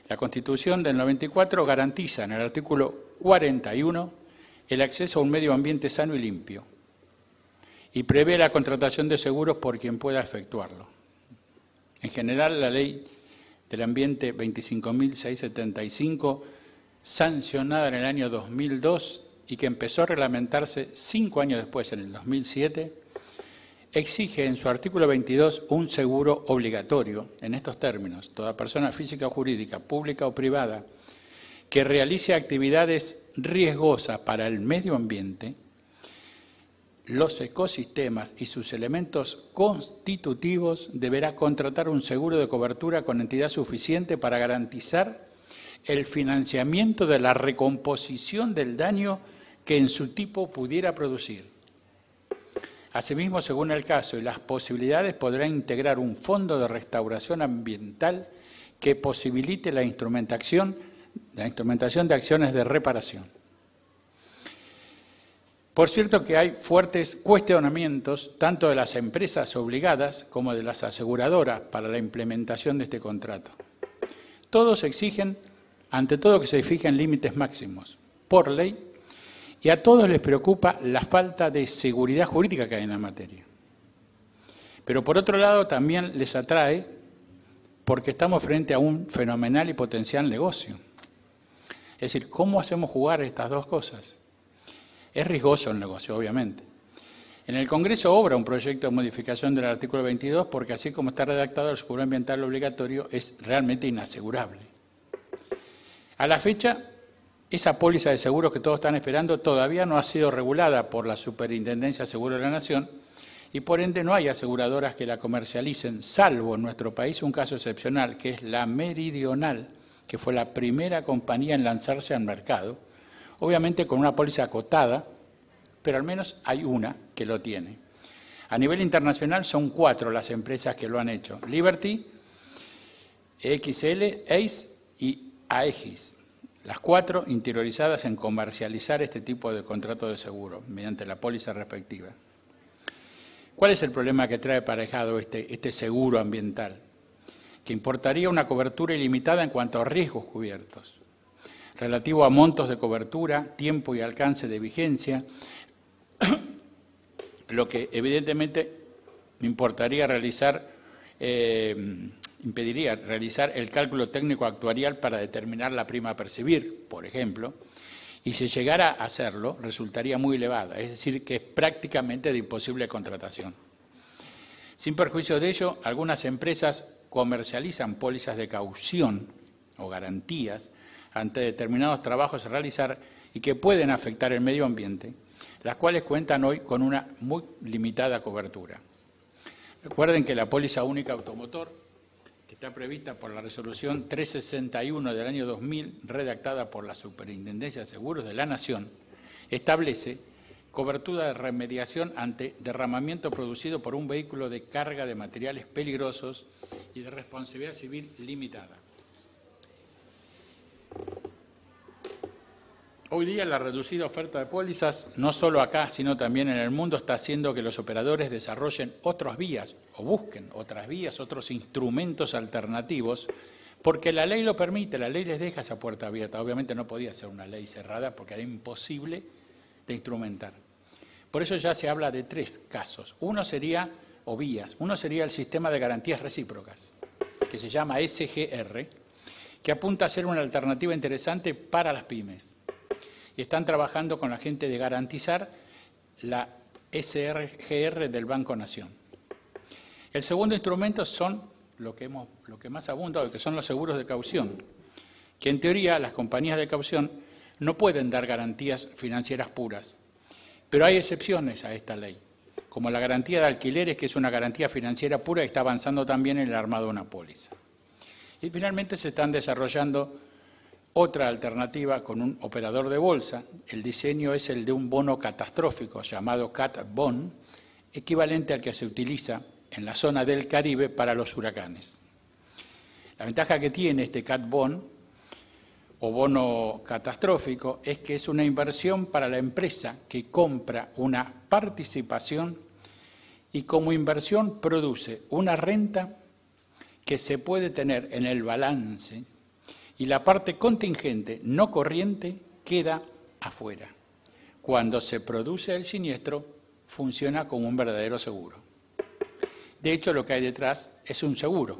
La Constitución del 94 garantiza en el artículo 41 el acceso a un medio ambiente sano y limpio y prevé la contratación de seguros por quien pueda efectuarlo. En general, la Ley del Ambiente 25.675, sancionada en el año 2002 y que empezó a reglamentarse 5 años después, en el 2007, exige en su artículo 22 un seguro obligatorio en estos términos. Toda persona física o jurídica, pública o privada, que realice actividades riesgosas para el medio ambiente, los ecosistemas y sus elementos constitutivos, deberá contratar un seguro de cobertura con entidad suficiente para garantizar el financiamiento de la recomposición del daño que en su tipo pudiera producir. Asimismo, según el caso y las posibilidades, podrá integrar un fondo de restauración ambiental que posibilite la instrumentación de acciones de reparación. Por cierto que hay fuertes cuestionamientos tanto de las empresas obligadas como de las aseguradoras para la implementación de este contrato. Todos exigen, ante todo, que se fijen límites máximos por ley y a todos les preocupa la falta de seguridad jurídica que hay en la materia. Pero por otro lado también les atrae porque estamos frente a un fenomenal y potencial negocio. Es decir, ¿cómo hacemos jugar estas dos cosas? Es riesgoso el negocio, obviamente. En el Congreso obra un proyecto de modificación del artículo 22 porque así como está redactado el seguro ambiental obligatorio es realmente inasegurable. A la fecha, esa póliza de seguros que todos están esperando todavía no ha sido regulada por la Superintendencia de Seguros de la Nación y por ende no hay aseguradoras que la comercialicen, salvo en nuestro país un caso excepcional, que es la Meridional, que fue la primera compañía en lanzarse al mercado, obviamente con una póliza acotada, pero al menos hay una que lo tiene. A nivel internacional son 4 las empresas que lo han hecho: Liberty, XL, ACE y Aegis. Las 4 interiorizadas en comercializar este tipo de contrato de seguro mediante la póliza respectiva. ¿Cuál es el problema que trae aparejado este seguro ambiental? Que importaría una cobertura ilimitada en cuanto a riesgos cubiertos, relativo a montos de cobertura, tiempo y alcance de vigencia, lo que evidentemente impediría realizar el cálculo técnico actuarial para determinar la prima a percibir, por ejemplo, y si llegara a hacerlo, resultaría muy elevada, es decir, que es prácticamente de imposible contratación. Sin perjuicio de ello, algunas empresas comercializan pólizas de caución o garantías ante determinados trabajos a realizar y que pueden afectar el medio ambiente, las cuales cuentan hoy con una muy limitada cobertura. Recuerden que la póliza única automotor, que está prevista por la resolución 361 del año 2000, redactada por la Superintendencia de Seguros de la Nación, establece cobertura de remediación ante derramamiento producido por un vehículo de carga de materiales peligrosos y de responsabilidad civil limitada. Hoy día la reducida oferta de pólizas, no solo acá, sino también en el mundo, está haciendo que los operadores desarrollen otras vías o busquen otras vías, otros instrumentos alternativos, porque la ley lo permite, la ley les deja esa puerta abierta. Obviamente no podía ser una ley cerrada porque era imposible de instrumentar. Por eso ya se habla de 3 casos. Uno sería el sistema de garantías recíprocas, que se llama SGR, que apunta a ser una alternativa interesante para las pymes. Y están trabajando con la gente de garantizar la SGR del Banco Nación. El segundo instrumento son lo que más abunda, que son los seguros de caución, que en teoría las compañías de caución no pueden dar garantías financieras puras, pero hay excepciones a esta ley, como la garantía de alquileres, que es una garantía financiera pura y está avanzando también en el armado de una póliza. Y finalmente se están desarrollando otra alternativa con un operador de bolsa. El diseño es el de un bono catastrófico llamado Cat Bond, equivalente al que se utiliza en la zona del Caribe para los huracanes. La ventaja que tiene este Cat Bond o bono catastrófico es que es una inversión para la empresa que compra una participación y como inversión produce una renta que se puede tener en el balance y la parte contingente no corriente queda afuera. Cuando se produce el siniestro, funciona como un verdadero seguro. De hecho, lo que hay detrás es un seguro,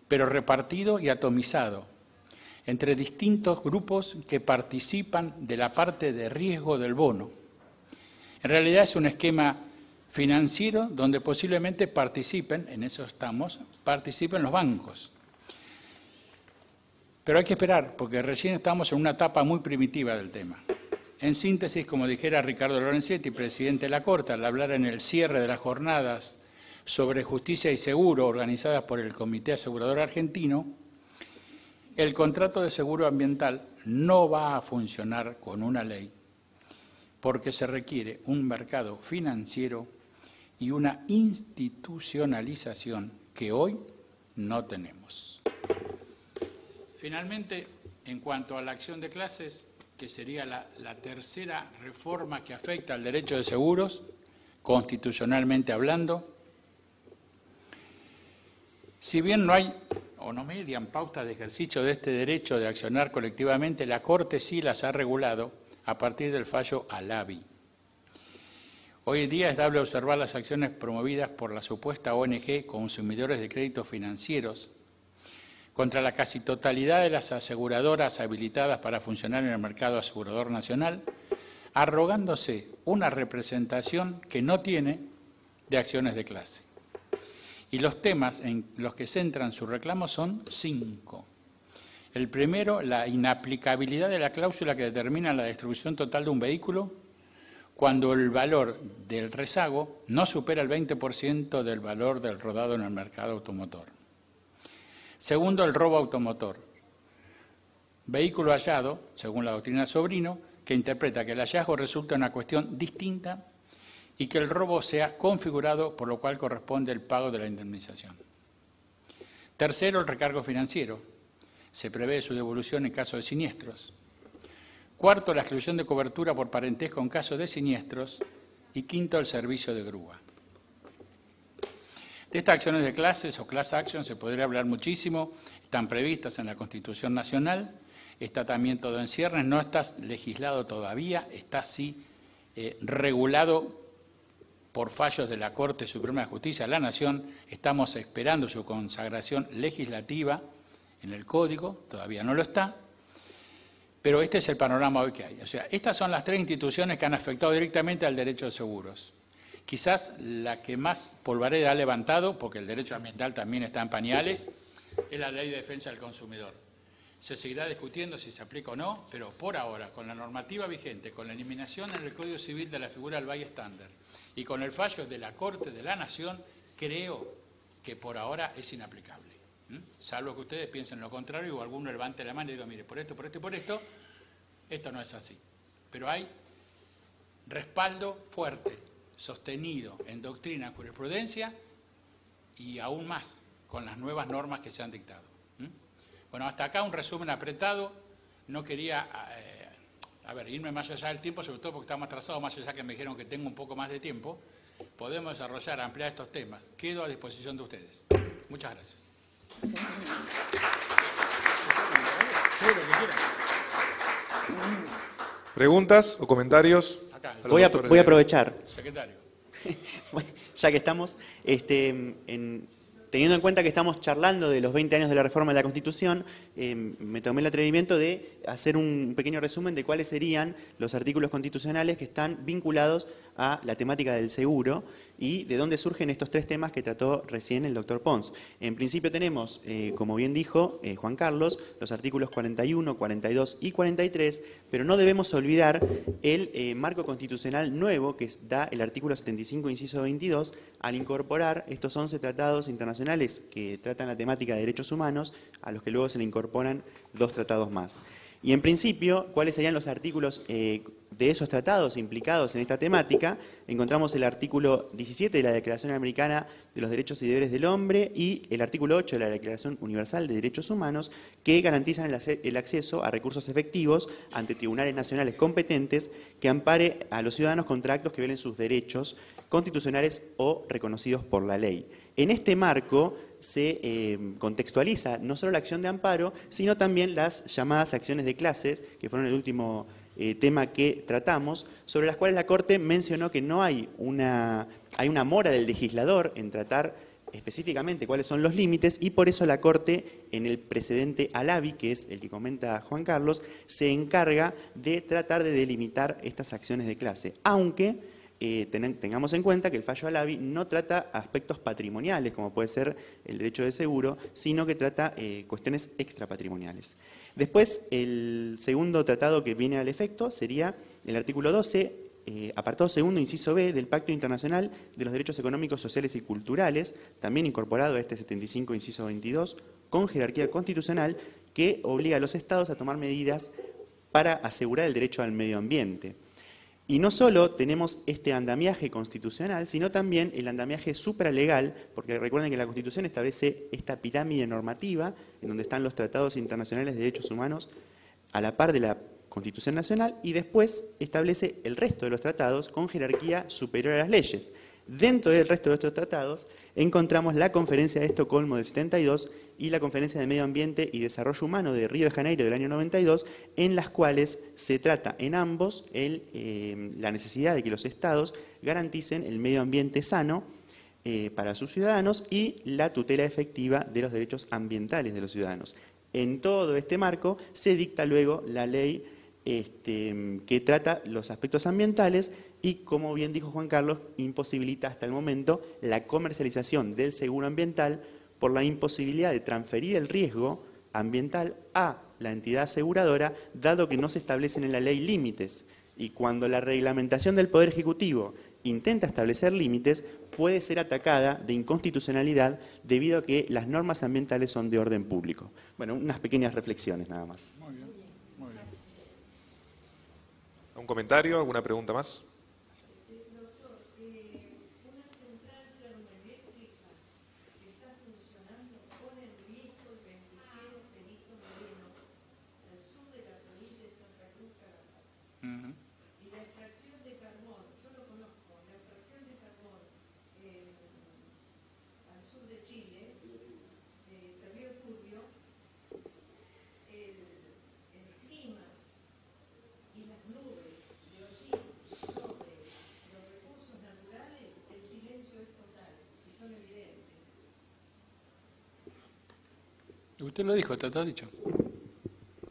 pero repartido y atomizado entre distintos grupos que participan de la parte de riesgo del bono. En realidad es un esquema financiero donde posiblemente participen los bancos. Pero hay que esperar, porque recién estamos en una etapa muy primitiva del tema. En síntesis, como dijera Ricardo Lorenzetti, presidente de la Corte, al hablar en el cierre de las jornadas sobre justicia y seguro organizadas por el Comité Asegurador Argentino, el contrato de seguro ambiental no va a funcionar con una ley, porque se requiere un mercado financiero y una institucionalización que hoy no tenemos. Finalmente, en cuanto a la acción de clases, que sería la tercera reforma que afecta al derecho de seguros, constitucionalmente hablando, si bien no hay o no median pautas de ejercicio de este derecho de accionar colectivamente, la Corte sí las ha regulado a partir del fallo Alavi. Hoy en día es dable observar las acciones promovidas por la supuesta ONG Consumidores de Créditos Financieros, contra la casi totalidad de las aseguradoras habilitadas para funcionar en el mercado asegurador nacional, arrogándose una representación que no tiene de acciones de clase. Y los temas en los que centran su reclamo son 5. El primero, la inaplicabilidad de la cláusula que determina la distribución total de un vehículo cuando el valor del rezago no supera el 20% del valor del rodado en el mercado automotor. Segundo, el robo automotor. Vehículo hallado, según la doctrina Sobrino, que interpreta que el hallazgo resulta una cuestión distinta y que el robo sea configurado, por lo cual corresponde el pago de la indemnización. Tercero, el recargo financiero. Se prevé su devolución en caso de siniestros. Cuarto, la exclusión de cobertura por parentesco en caso de siniestros. Y quinto, el servicio de grúa. De estas acciones de clases o class action se podría hablar muchísimo, están previstas en la Constitución Nacional, está también todo en ciernes, no está legislado todavía, está sí regulado por fallos de la Corte Suprema de Justicia de la Nación, estamos esperando su consagración legislativa en el Código, todavía no lo está, pero este es el panorama hoy que hay. O sea, estas son las 3 instituciones que han afectado directamente al derecho de seguros. Quizás la que más polvareda ha levantado, porque el derecho ambiental también está en pañales, es la Ley de Defensa del Consumidor. Se seguirá discutiendo si se aplica o no, pero por ahora, con la normativa vigente, con la eliminación en el Código Civil de la figura del bystander y con el fallo de la Corte de la Nación, creo que por ahora es inaplicable. Salvo que ustedes piensen lo contrario o alguno levante la mano y diga, mire, por esto, por esto y por esto, esto no es así. Pero hay respaldo fuerte, sostenido en doctrina, jurisprudencia y aún más con las nuevas normas que se han dictado. Bueno, hasta acá un resumen apretado. No quería irme más allá del tiempo, sobre todo porque estamos atrasados, más allá que me dijeron que tengo un poco más de tiempo. Podemos desarrollar, ampliar estos temas. Quedo a disposición de ustedes. Muchas gracias. ¿Preguntas o comentarios? Acá, Voy a aprovechar, secretario. ya que estamos, teniendo en cuenta que estamos charlando de los 20 años de la reforma de la Constitución, me tomé el atrevimiento de hacer un pequeño resumen de cuáles serían los artículos constitucionales que están vinculados a la temática del seguro y de dónde surgen estos 3 temas que trató recién el doctor Pons. En principio tenemos, como bien dijo Juan Carlos, los artículos 41, 42 y 43, pero no debemos olvidar el marco constitucional nuevo que da el artículo 75, inciso 22, al incorporar estos 11 tratados internacionales que tratan la temática de derechos humanos, a los que luego se le incorporan 2 tratados más. Y en principio, ¿cuáles serían los artículos de esos tratados implicados en esta temática? Encontramos el artículo 17 de la Declaración Americana de los Derechos y Deberes del Hombre y el artículo 8 de la Declaración Universal de Derechos Humanos, que garantizan el acceso a recursos efectivos ante tribunales nacionales competentes que ampare a los ciudadanos contra actos que violen sus derechos constitucionales o reconocidos por la ley. En este marco se contextualiza no solo la acción de amparo, sino también las llamadas acciones de clases, que fueron el último tema que tratamos, sobre las cuales la Corte mencionó que no hay una mora del legislador en tratar específicamente cuáles son los límites, y por eso la Corte, en el precedente Alavi, que es el que comenta Juan Carlos, se encarga de tratar de delimitar estas acciones de clase, aunque tengamos en cuenta que el fallo Alavi no trata aspectos patrimoniales, como puede ser el derecho de seguro, sino que trata cuestiones extrapatrimoniales. Después, el segundo tratado que viene al efecto sería el artículo 12, apartado segundo, inciso B, del Pacto Internacional de los Derechos Económicos, Sociales y Culturales, también incorporado a este 75, inciso 22, con jerarquía constitucional, que obliga a los Estados a tomar medidas para asegurar el derecho al medio ambiente. Y no solo tenemos este andamiaje constitucional, sino también el andamiaje supralegal, porque recuerden que la Constitución establece esta pirámide normativa, en donde están los tratados internacionales de derechos humanos a la par de la Constitución Nacional, y después establece el resto de los tratados con jerarquía superior a las leyes. Dentro del resto de estos tratados encontramos la Conferencia de Estocolmo del 72 y la Conferencia de Medio Ambiente y Desarrollo Humano de Río de Janeiro del año 92, en las cuales se trata en ambos la necesidad de que los Estados garanticen el medio ambiente sano para sus ciudadanos y la tutela efectiva de los derechos ambientales de los ciudadanos. En todo este marco se dicta luego la ley que trata los aspectos ambientales y, como bien dijo Juan Carlos, imposibilita hasta el momento la comercialización del seguro ambiental por la imposibilidad de transferir el riesgo ambiental a la entidad aseguradora, dado que no se establecen en la ley límites. Y cuando la reglamentación del Poder Ejecutivo intenta establecer límites, puede ser atacada de inconstitucionalidad debido a que las normas ambientales son de orden público. Bueno, unas pequeñas reflexiones nada más. Muy bien, muy bien. ¿Un comentario? ¿Alguna pregunta más? Ujú. Y la extracción de carbón, yo lo conozco, la extracción de carbón al sur de Chile, Río Turbio, el clima y las nubes de ozono sobre los recursos naturales, el silencio es total y son evidentes. Usted lo dijo, está todo dicho.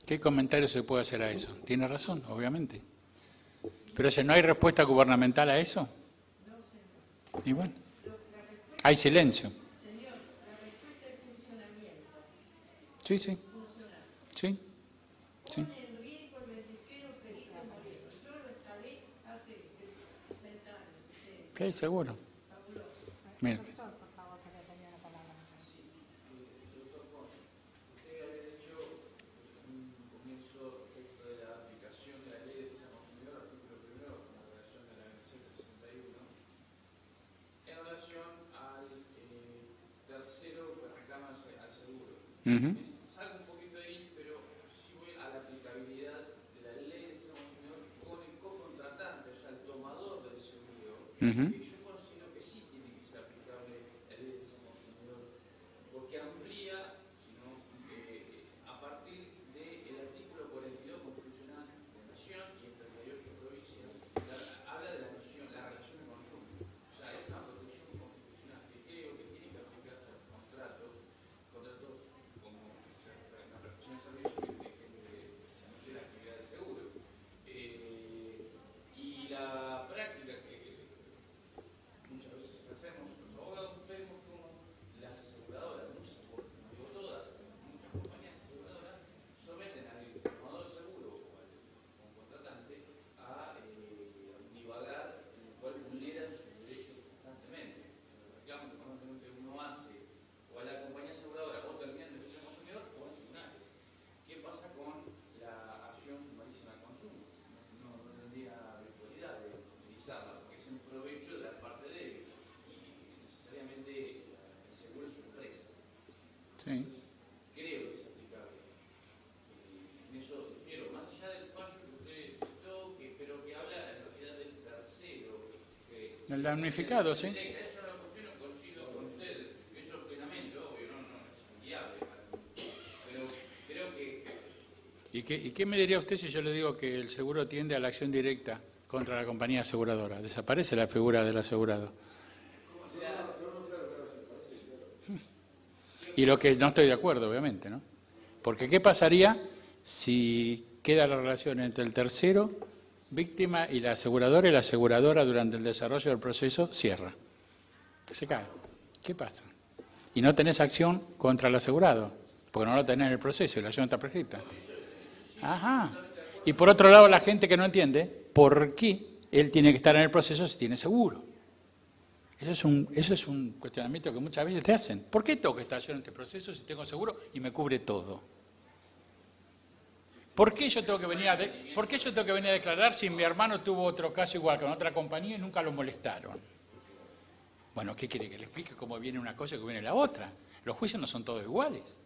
¿Qué comentario se puede hacer a eso? Tiene razón, obviamente. Pero si no hay respuesta gubernamental a eso, y bueno, hay silencio. Señor, la respuesta es funcionamiento. Sí, sí. Sí, sí. Pone en riesgo el ventisquero Perito Moreno. Yo lo instalé hace 60 años. Sí, seguro. Mira. Ujú. Salgo un poquito de ahí, pero sí voy a la aplicabilidad de la ley de consumidor con el co-contratante, o sea, el tomador del seguro. Ujú. Y yo considero que sí tiene que ser aplicable la ley de consumidor, porque amplía, sino, a partir del artículo 42 constitucional de la Nación y el 38 provincia, habla de la noción, la relación de consumo. O sea, es una protección constitucional que creo que tiene que aplicarse a los contratos como la prestación de servicios que se refiere a la actividad de seguro. Y la práctica que muchas veces hacemos los abogados, vemos como las aseguradoras, muchas, no digo todas, muchas compañías aseguradoras, someten al tomador de seguro o al contratante a divagar, el cual vulnera sus derechos constantemente. El reclamo que constantemente uno hace o a la compañía aseguradora o terminando en el consumidor o en tribunales. ¿Qué pasa con la acción sumarísima de consumo? No tendría virtualidad de utilizarla porque es un provecho de la parte de él y necesariamente el seguro es una empresa. Sí. Entonces, creo que es aplicable. En eso difiero, más allá del fallo que usted citó, pero que habla en realidad del tercero. El damnificado, sí. Eso es una cuestión que coincido con ustedes. Eso plenamente, obvio, no es inviable. Pero creo que ¿Y qué me diría usted si yo le digo que el seguro tiende a la acción directa contra la compañía aseguradora? Desaparece la figura del asegurado. Y lo que no estoy de acuerdo, obviamente, ¿no? Porque ¿qué pasaría si queda la relación entre el tercero, víctima, y la aseguradora durante el desarrollo del proceso cierra? Se cae. ¿Qué pasa? Y no tenés acción contra el asegurado, porque no lo tenés en el proceso y la acción está prescripta. Ajá. Y por otro lado, la gente que no entiende por qué él tiene que estar en el proceso si tiene seguro. Eso es un cuestionamiento que muchas veces te hacen. ¿Por qué tengo que estar yo en este proceso si tengo seguro y me cubre todo? ¿Por qué yo tengo que venir a declarar si mi hermano tuvo otro caso igual con otra compañía y nunca lo molestaron? Bueno, ¿qué quiere que le explique cómo viene una cosa y cómo viene la otra? Los juicios no son todos iguales.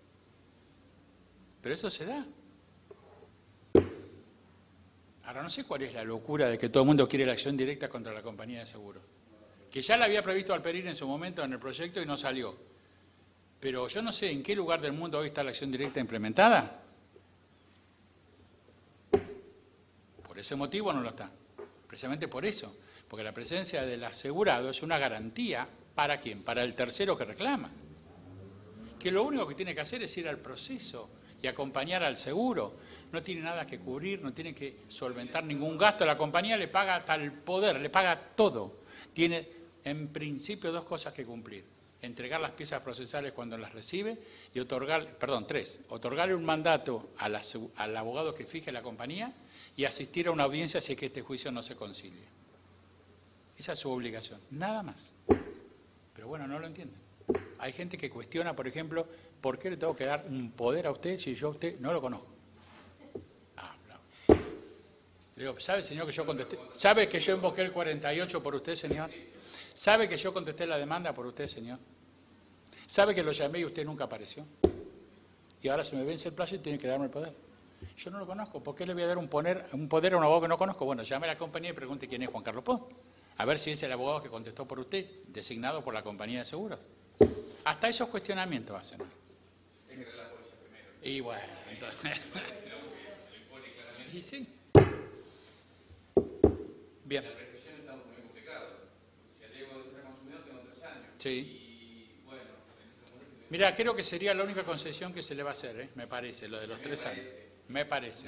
Pero eso se da. Ahora no sé cuál es la locura de que todo el mundo quiere la acción directa contra la compañía de seguro. Que ya la había previsto Alperín en su momento en el proyecto y no salió. Pero yo no sé en qué lugar del mundo hoy está la acción directa implementada. Por ese motivo no lo está. Precisamente por eso. Porque la presencia del asegurado es una garantía ¿Para quién? Para el tercero que reclama. Que lo único que tiene que hacer es ir al proceso y acompañar al seguro. No tiene nada que cubrir, no tiene que solventar ningún gasto. La compañía le paga tal poder, le paga todo. Tiene, en principio, 2 cosas que cumplir. Entregar las piezas procesales cuando las recibe y otorgarle un mandato al abogado que fije la compañía y asistir a una audiencia si es que este juicio no se concilia. Esa es su obligación, nada más. Pero bueno, no lo entienden. Hay gente que cuestiona, por ejemplo, ¿por qué le tengo que dar un poder a usted si yo a usted no lo conozco? Le digo, ¿sabe, señor, que yo contesté? ¿Sabe que yo invoqué el 48 por usted, señor? ¿Sabe que yo contesté la demanda por usted, señor? ¿Sabe que lo llamé y usted nunca apareció? Y ahora se me vence el plazo y tiene que darme el poder. Yo no lo conozco. ¿Por qué le voy a dar un poder a un abogado que no conozco? Bueno, llame a la compañía y pregunte quién es Juan Carlos Pons. A ver si es el abogado que contestó por usted, designado por la compañía de seguros. Hasta esos cuestionamientos hacen. Y bueno, entonces... y sí. Bien. La prescripción está muy complicado. Si alego de consumidor tengo 3 años. Sí. Y bueno, mira, creo que sería la única concesión que se le va a hacer, me parece, lo de los 3 años. Me parece.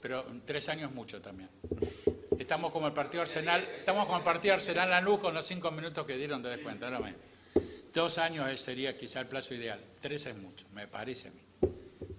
Pero 3 años es mucho también. Estamos como el partido Arsenal, Lanús con los 5 minutos que dieron de descuento. 2 años sería quizá el plazo ideal. 3 es mucho, me parece a mí.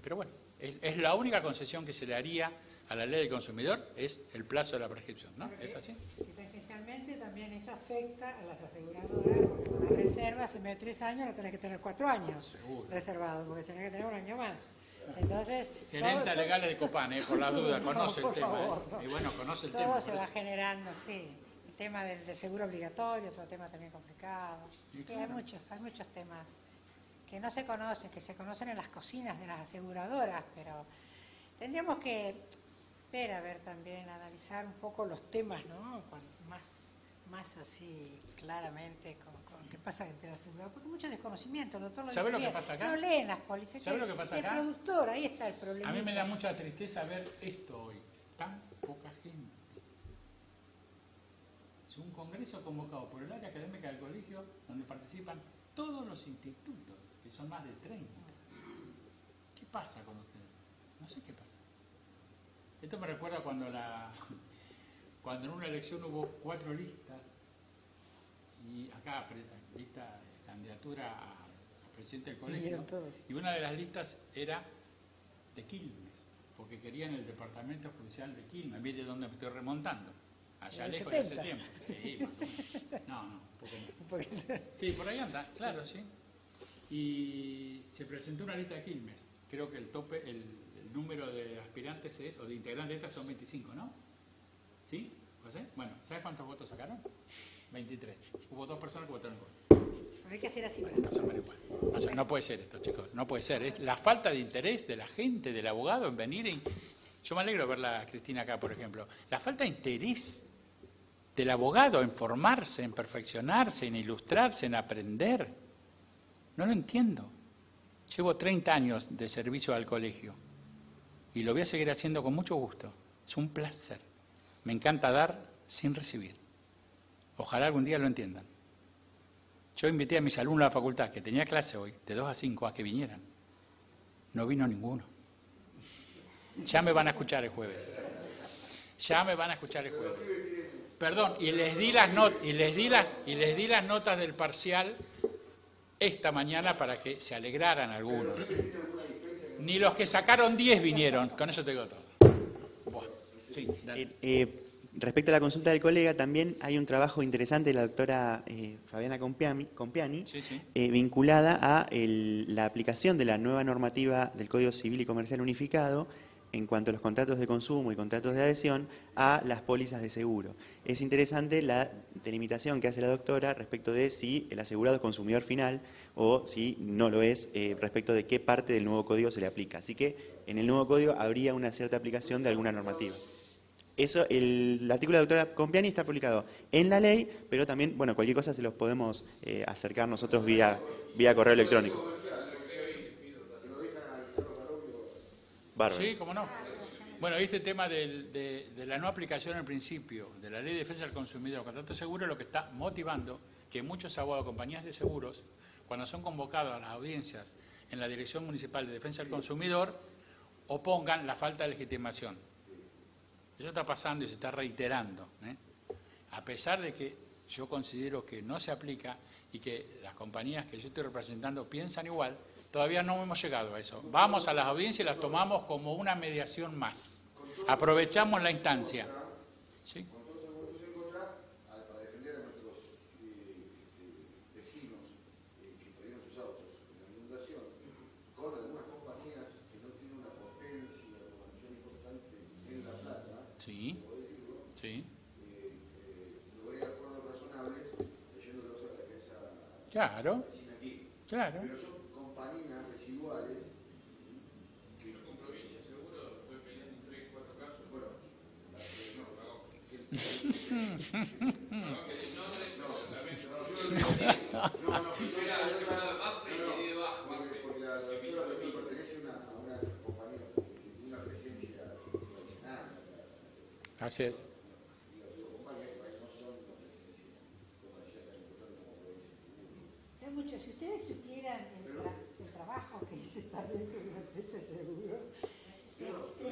Pero bueno, es la única concesión que se le haría a la ley del consumidor, es el plazo de la prescripción, ¿no? ¿Es así? Especialmente también eso afecta a las aseguradoras, porque con las reservas, en vez de 3 años, no tenés que tener 4 años reservados, porque tenés que tener 1 año más. Entonces, gerente legal de Copán, por la duda, conoce el tema. Favor, Y bueno, conoce el todo tema. Todo se va generando, sí. El tema del seguro obligatorio, otro tema también complicado. Sí, claro. Hay muchos temas que no se conocen, que se conocen en las cocinas de las aseguradoras, pero tendríamos que ver también, analizar un poco los temas, ¿no? Más así claramente con qué pasa entre las aseguradoras, porque mucho desconocimiento, el doctor lo ¿Sabe lo dijo que bien. pasa acá? No leen las pólizas. ¿Sabe lo que pasa acá? El productor, ahí está el problema. A mí me da mucha tristeza ver esto hoy, tan poca gente. Es un congreso convocado por el área académica del colegio, donde participan todos los institutos, que son más de 30. ¿Qué pasa con ustedes? No sé qué pasa. Esto me recuerda cuando en una elección hubo 4 listas, y acá lista de candidatura a presidente del colegio, y una de las listas era de Quilmes, porque querían el departamento judicial de Quilmes. Mire dónde me estoy remontando, allá lejos de ese tiempo. Sí, más o menos. No, un poco más. Sí, por ahí anda, claro, sí. Y se presentó una lista de Quilmes. Creo que el tope, el número de aspirantes o de integrantes de estas son 25, ¿no? ¿Sí, José? Bueno, ¿sabes cuántos votos sacaron? 23. Hubo 2 personas que votaron en contra. Pero hay que hacer así. O sea, no puede ser esto, chicos, no puede ser. Es la falta de interés de la gente, del abogado en venir y... Yo me alegro de verla a Cristina acá, por ejemplo. La falta de interés del abogado en formarse, en perfeccionarse, en ilustrarse, en aprender. No lo entiendo. Llevo 30 años de servicio al colegio y lo voy a seguir haciendo con mucho gusto. Es un placer. Me encanta dar sin recibir. Ojalá algún día lo entiendan. Yo invité a mis alumnos a la facultad, que tenía clase hoy, de 2 a 5, a que vinieran. No vino ninguno. Ya me van a escuchar el jueves. Perdón, y les di las notas del parcial esta mañana para que se alegraran algunos. Ni los que sacaron 10 vinieron. Con eso te digo todo. Bueno, sí, respecto a la consulta del colega, también hay un trabajo interesante de la doctora Fabiana Compiani, vinculada a la aplicación de la nueva normativa del Código Civil y Comercial Unificado en cuanto a los contratos de consumo y contratos de adhesión a las pólizas de seguro. Es interesante la delimitación que hace la doctora respecto de si el asegurado es consumidor final o si no lo es, respecto de qué parte del nuevo código se le aplica. Así que en el nuevo código habría una cierta aplicación de alguna normativa. Eso, el artículo de la doctora Compiani está publicado en la ley, pero también, bueno, cualquier cosa se los podemos acercar nosotros vía correo electrónico. Bárbaro. Sí, cómo no. Bueno, este tema de la no aplicación al principio de la Ley de Defensa del Consumidor, contrato seguro, lo que está motivando que muchos abogados de compañías de seguros, cuando son convocados a las audiencias en la Dirección Municipal de Defensa del Consumidor, opongan la falta de legitimación. Eso está pasando y se está reiterando, ¿eh? A pesar de que yo considero que no se aplica y que las compañías que yo estoy representando piensan igual, todavía no hemos llegado a eso. Vamos a las audiencias y las tomamos como una mediación más. Aprovechamos la instancia. ¿Sí? Con todos los argumentos en contra, para defender a nuestros vecinos que perdieron sus autos en la inundación, con algunas compañías que no tienen una potencia comercial importante en La Plata, Sí. ¿puedo decirlo? Sí. Logré acuerdos razonables leyéndolos a la defensa Claro. vecina aquí. Claro. Pero son compañías residuales que... Yo con provincia seguro voy peleando en 3, 4 casos. Bueno, porque la doctora pertenece a una compañía de una presencia internacional. Así es. Es mucho. Si ustedes supieran el trabajo que se está dentro de la empresa de seguro.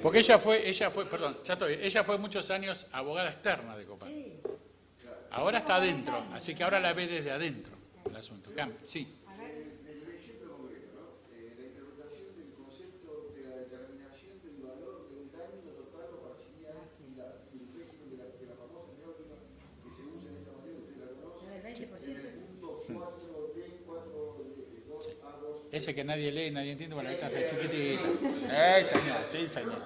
Porque ella fue muchos años abogada externa de Copar. Sí. Ahora está adentro, así que ahora la ve desde adentro el asunto. Sí. El ejemplo concreto, ¿no? La interpretación del concepto de la determinación del valor de un daño total o parcial y el régimen de la famosa neófila que se usa en esta materia, usted la conoce, El 20%. en el punto 4D, 4, 2A2. Ese que nadie lee, nadie entiende, bueno, ahí está chiquitito. Señor, sí, señor.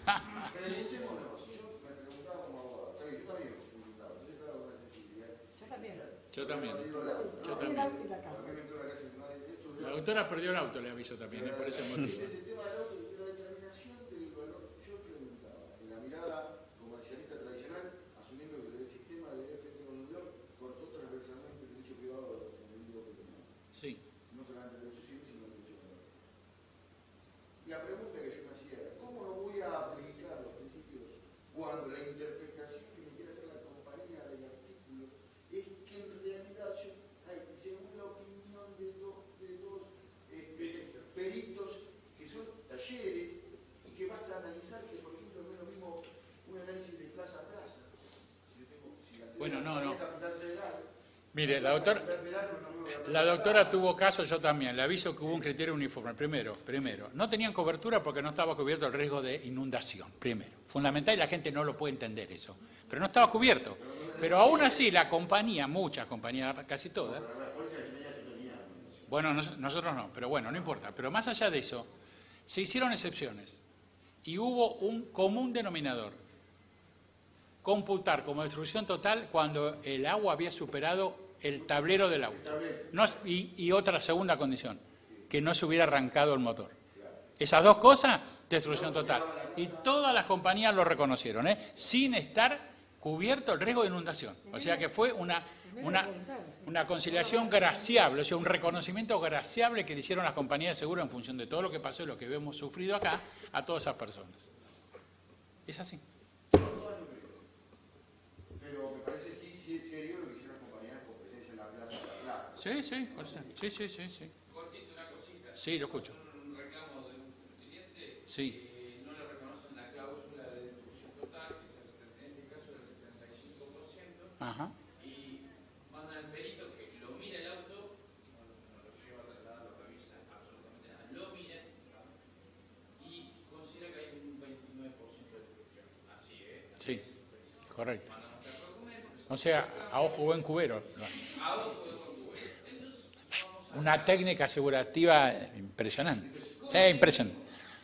Analicémonos. Yo me preguntaba como abogado, yo también me preguntaba, yo estaba con una sensibilidad. Yo también. Yo también. El auto y la casa. La doctora perdió el auto, le aviso también, por ese motivo. Ese tema del auto y la determinación del valor, yo preguntaba, en la mirada comercialista tradicional, asumiendo que el sistema de defensa del consumidor cortó transversalmente el derecho privado de los individuos privados. Sí. No solamente el derecho civil, sino el derecho comercial. La pregunta que yo me hacía era, ¿cómo no voy a aplicar los principios cuando la interpretación que me quiere hacer la compañía del artículo es que en realidad yo, según la opinión de dos peritos que son talleres y que basta analizar que, por ejemplo, no es lo mismo un análisis de plaza a plaza? Bueno, no. Capital Federal, Mire, la doctora tuvo caso, yo también. Le aviso que hubo un criterio uniforme. Primero, no tenían cobertura porque no estaba cubierto el riesgo de inundación. Primero, fundamental, y la gente no lo puede entender eso. Pero no estaba cubierto. Pero aún así, la compañía, muchas compañías, casi todas. Bueno, nosotros no, pero bueno, no importa. Pero más allá de eso, se hicieron excepciones. Y hubo un común denominador. Computar como destrucción total cuando el agua había superado el tablero del auto. Y otra segunda condición, que no se hubiera arrancado el motor. Esas dos cosas, destrucción total. Y todas las compañías lo reconocieron, sin estar cubierto el riesgo de inundación. O sea que fue una conciliación graciable, o sea, un reconocimiento graciable que le hicieron las compañías de seguro en función de todo lo que pasó y lo que hemos sufrido acá a todas esas personas. Es así. pero me parece sí serio lo que hicieron las compañías con presencia en la plaza de La Plata. Sí, por eso. Sí. Cortito, una cosita. Sí, lo escucho. Un reclamo de un cliente. Sí. No le reconocen la cláusula de destrucción total, que en este caso era el 75%. Ajá. Y manda al perito que lo mira el auto, no lo lleva a trasladar, lo revisa absolutamente nada, lo mira y considera que hay un 29% de destrucción. Así es. Sí, correcto. O sea, a ojo buen cubero. Una técnica asegurativa impresionante. Sí, impresionante.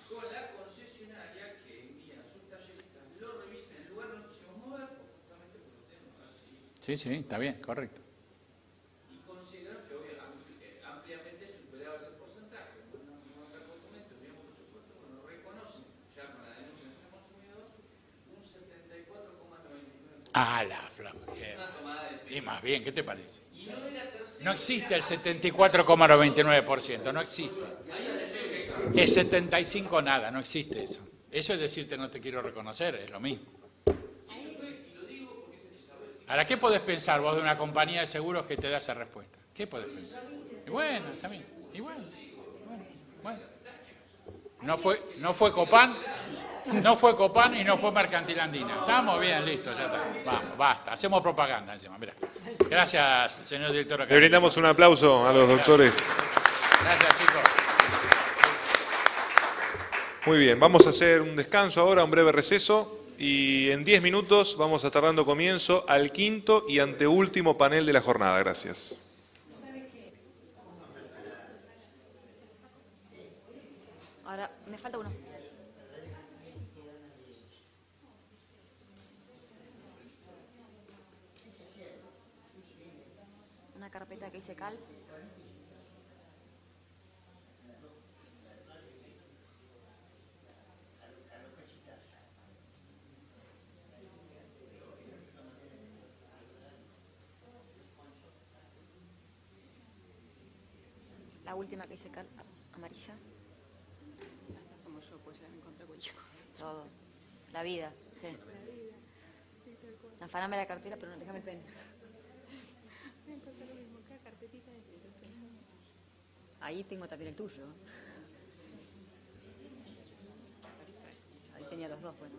Con la concesionaria que envía a sus talleristas, lo revisen en el lugar donde quisimos mover, justamente por los temas así. Sí, está bien, correcto. Y consideran que ampliamente superaba ese porcentaje. Bueno, no acá documentos, digamos, por supuesto, bueno, reconocen ya con la denuncia del consumidor un 74,99%. Ah, la flama. Es una tomada de Sí, más bien, ¿qué te parece? Y no era tercero. No existe el 74,99%, no existe. Es 75 nada, no existe eso. Eso es decirte no te quiero reconocer, es lo mismo. Y lo digo porque Isabel Ahora, ¿qué podés pensar vos de una compañía de seguros que te da esa respuesta? ¿Qué podés pensar? Y bueno, también. Y bueno. No fue Copán, no fue Copán y no fue Mercantil Andina. Estamos bien, listo, ya está. Vamos, basta. Hacemos propaganda encima, mirá. Gracias, señor director. Le brindamos un aplauso a los doctores. Gracias, chicos. Muy bien, vamos a hacer un descanso ahora, un breve receso, y en 10 minutos vamos a estar dando comienzo al quinto y anteúltimo panel de la jornada. Gracias. Ahora, me falta uno. Una carpeta que dice CAL. La última que dice CAL, amarilla. Como yo, pues ya encontré cualquier cosa. Todo. La vida, sí. Afaname la cartera, pero no, déjame el pen. Ahí tengo también el tuyo. Ahí tenía los dos, bueno.